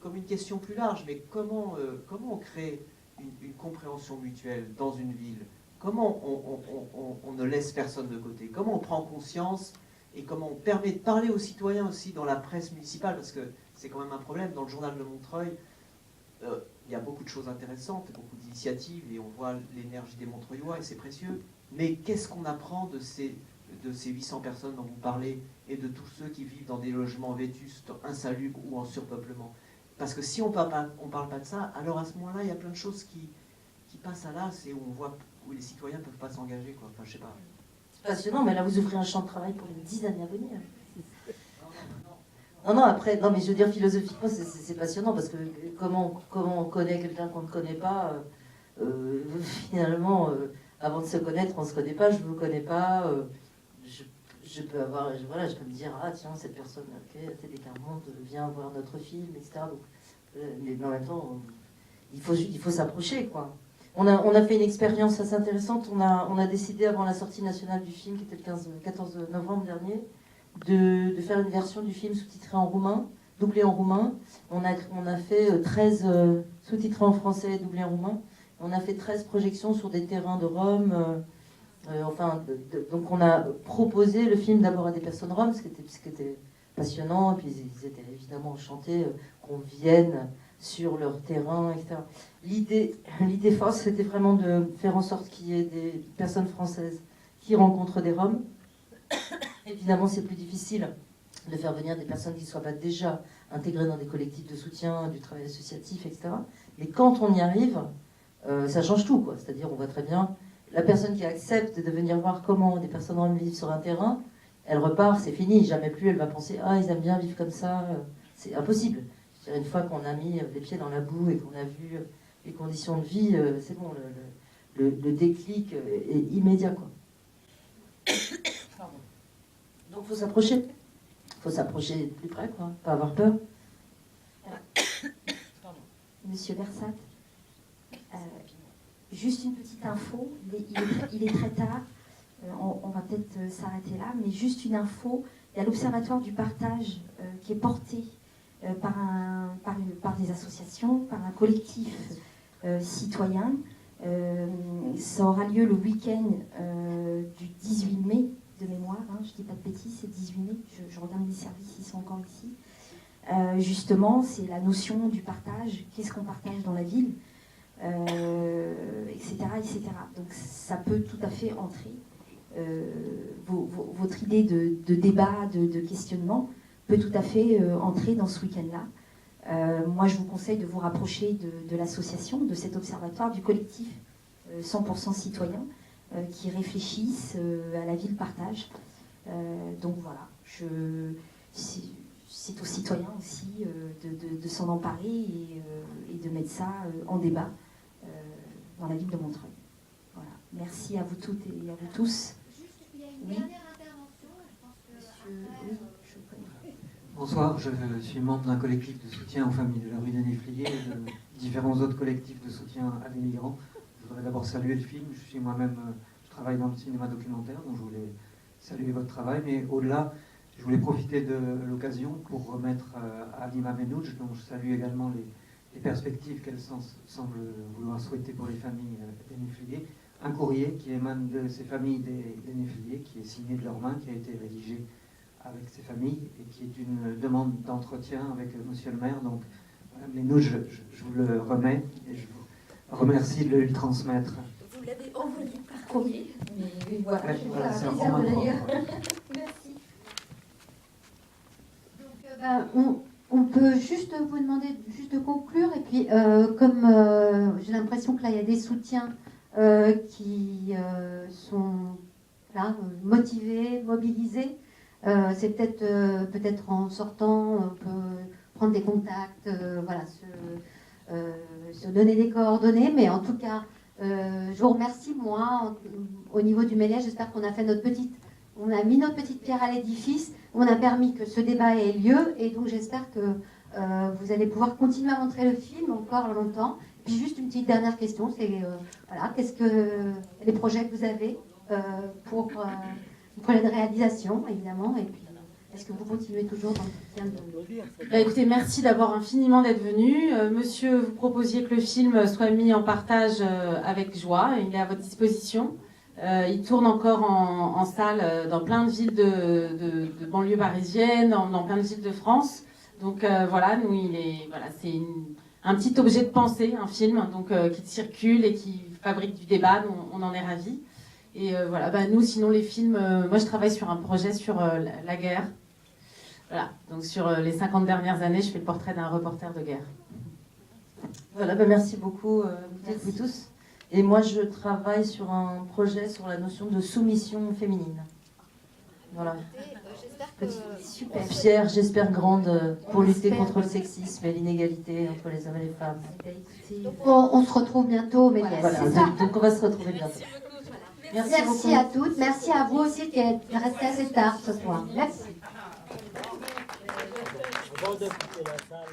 comme une question plus large, mais comment on crée une compréhension mutuelle dans une ville? Comment on ne laisse personne de côté? Comment on prend conscience et comment on permet de parler aux citoyens aussi dans la presse municipale? Parce que c'est quand même un problème. Dans le journal de Montreuil, il y a beaucoup de choses intéressantes, beaucoup d'initiatives, et on voit l'énergie des Montreuillois, et c'est précieux. Mais qu'est-ce qu'on apprend de ces 800 personnes dont vous parlez, et de tous ceux qui vivent dans des logements vétustes, insalubres ou en surpeuplement? Parce que si on parle pas de ça, alors à ce moment-là, il y a plein de choses qui passent à l'as, et où on voit où les citoyens ne peuvent pas s'engager, quoi. Enfin, je sais pas. C'est passionnant, mais là, vous ouvrez un champ de travail pour une 10 années à venir. Non, après, non, mais je veux dire, philosophiquement, c'est passionnant, parce que comment on connaît quelqu'un qu'on ne connaît pas, finalement, avant de se connaître, on ne se connaît pas, je ne vous connais pas, je peux me dire, ah tiens, cette personne, ok, TD40, vient voir notre film, etc. Donc, mais en même temps, il faut s'approcher, quoi. On a fait une expérience assez intéressante, on a décidé, avant la sortie nationale du film, qui était le 14 novembre dernier, de faire une version du film sous-titrée en roumain, doublée en roumain. On a fait 13 sous-titrés en français, doublés en roumain. On a fait 13 projections sur des terrains de Roms. Donc on a proposé le film d'abord à des personnes roms, ce qui était passionnant. Et puis ils étaient évidemment enchantés qu'on vienne sur leur terrain, etc. L'idée forte, c'était vraiment de faire en sorte qu'il y ait des personnes françaises qui rencontrent des Roms. Évidemment, c'est plus difficile de faire venir des personnes qui ne soient pas déjà intégrées dans des collectifs de soutien, du travail associatif, etc. Mais quand on y arrive, ça change tout, quoi. C'est-à-dire, on voit très bien, la personne qui accepte de venir voir comment des personnes roms vivent sur un terrain, elle repart, c'est fini, jamais plus elle va penser « Ah, ils aiment bien vivre comme ça ». C'est impossible. Je veux dire, une fois qu'on a mis les pieds dans la boue et qu'on a vu les conditions de vie, c'est bon, le déclic est immédiat, quoi. Donc, il faut s'approcher. Il faut s'approcher de plus près, quoi. Pas avoir peur. Monsieur Versat, juste une petite info. Il est très tard. On va peut-être s'arrêter là. Mais juste une info. Il y a l'Observatoire du partage qui est porté par des associations, par un collectif citoyen. Ça aura lieu le week-end du 18 mai. De mémoire, hein, je ne dis pas de bêtises, c'est 18 mai, je regarde les services, ils sont encore ici. Justement, c'est la notion du partage, qu'est-ce qu'on partage dans la ville. etc., etc. Donc ça peut tout à fait entrer. Votre idée de débat, de questionnement peut tout à fait entrer dans ce week-end-là. Moi, je vous conseille de vous rapprocher de l'association, de cet observatoire, du collectif 100% citoyen, qui réfléchissent à la ville partage. Donc voilà, c'est aux citoyens aussi de s'en emparer et de mettre ça en débat dans la ville de Montreuil. Voilà. Merci à vous toutes et à vous tous. Juste, il y a une dernière intervention. Je pense que Monsieur, oui, je vous prie. Bonsoir, je suis membre d'un collectif de soutien aux familles de la rue des Néfliers et de différents autres collectifs de soutien à des migrants. Je voudrais d'abord saluer le film. Je suis moi-même, je travaille dans le cinéma documentaire, donc je voulais saluer votre travail. Mais au-delà, je voulais profiter de l'occasion pour remettre à Halima Menouj, dont je salue également les perspectives qu'elle semble vouloir souhaiter pour les familles des Néfliers, un courrier qui émane de ces familles des Néfliers, qui est signé de leurs mains, qui a été rédigé avec ces familles et qui est une demande d'entretien avec monsieur le maire. Donc, Menouj, je vous le remets et je vous remercie de le transmettre. Vous l'avez envoyé par courrier, mais voilà, Ouais, je vous voilà, c'est un plaisir de format le lire. propre. Merci. On peut juste vous demander juste de conclure. Et puis, comme j'ai l'impression que là, il y a des soutiens qui sont là, motivés, mobilisés, c'est peut-être en sortant, on peut prendre des contacts, voilà, se donner des coordonnées. Mais en tout cas, je vous remercie, moi, au niveau du Méliès. J'espère qu'on a fait on a mis notre petite pierre à l'édifice, on a permis que ce débat ait lieu, et donc j'espère que vous allez pouvoir continuer à montrer le film encore longtemps. Puis juste une petite dernière question, c'est voilà, qu'est-ce que les projets que vous avez pour le projet de réalisation, évidemment, et puis est-ce que vous continuez toujours dans le soutien de... Écoutez, merci d'abord infiniment d'être venu. Monsieur, vous proposiez que le film soit mis en partage avec joie, il est à votre disposition. Il tourne encore en salle dans plein de villes de banlieue parisienne, dans plein de villes de France. Donc voilà, nous, c'est un petit objet de pensée, un film, donc qui circule et qui fabrique du débat. Nous, on en est ravis. Et voilà, nous, sinon les films, moi je travaille sur un projet sur la guerre. Voilà, donc sur les 50 dernières années, je fais le portrait d'un reporter de guerre. Voilà, merci beaucoup vous tous. Et moi, je travaille sur un projet sur la notion de soumission féminine. Voilà. Super. Fière, j'espère grande, pour lutter contre le sexisme et l'inégalité entre les hommes et les femmes. Donc on se retrouve bientôt, Méliès. Voilà, C'est ça. donc on va se retrouver bientôt. Merci beaucoup. à toutes, merci à vous aussi qui êtes restés assez tard ce soir. Merci. Avant de quitter la salle.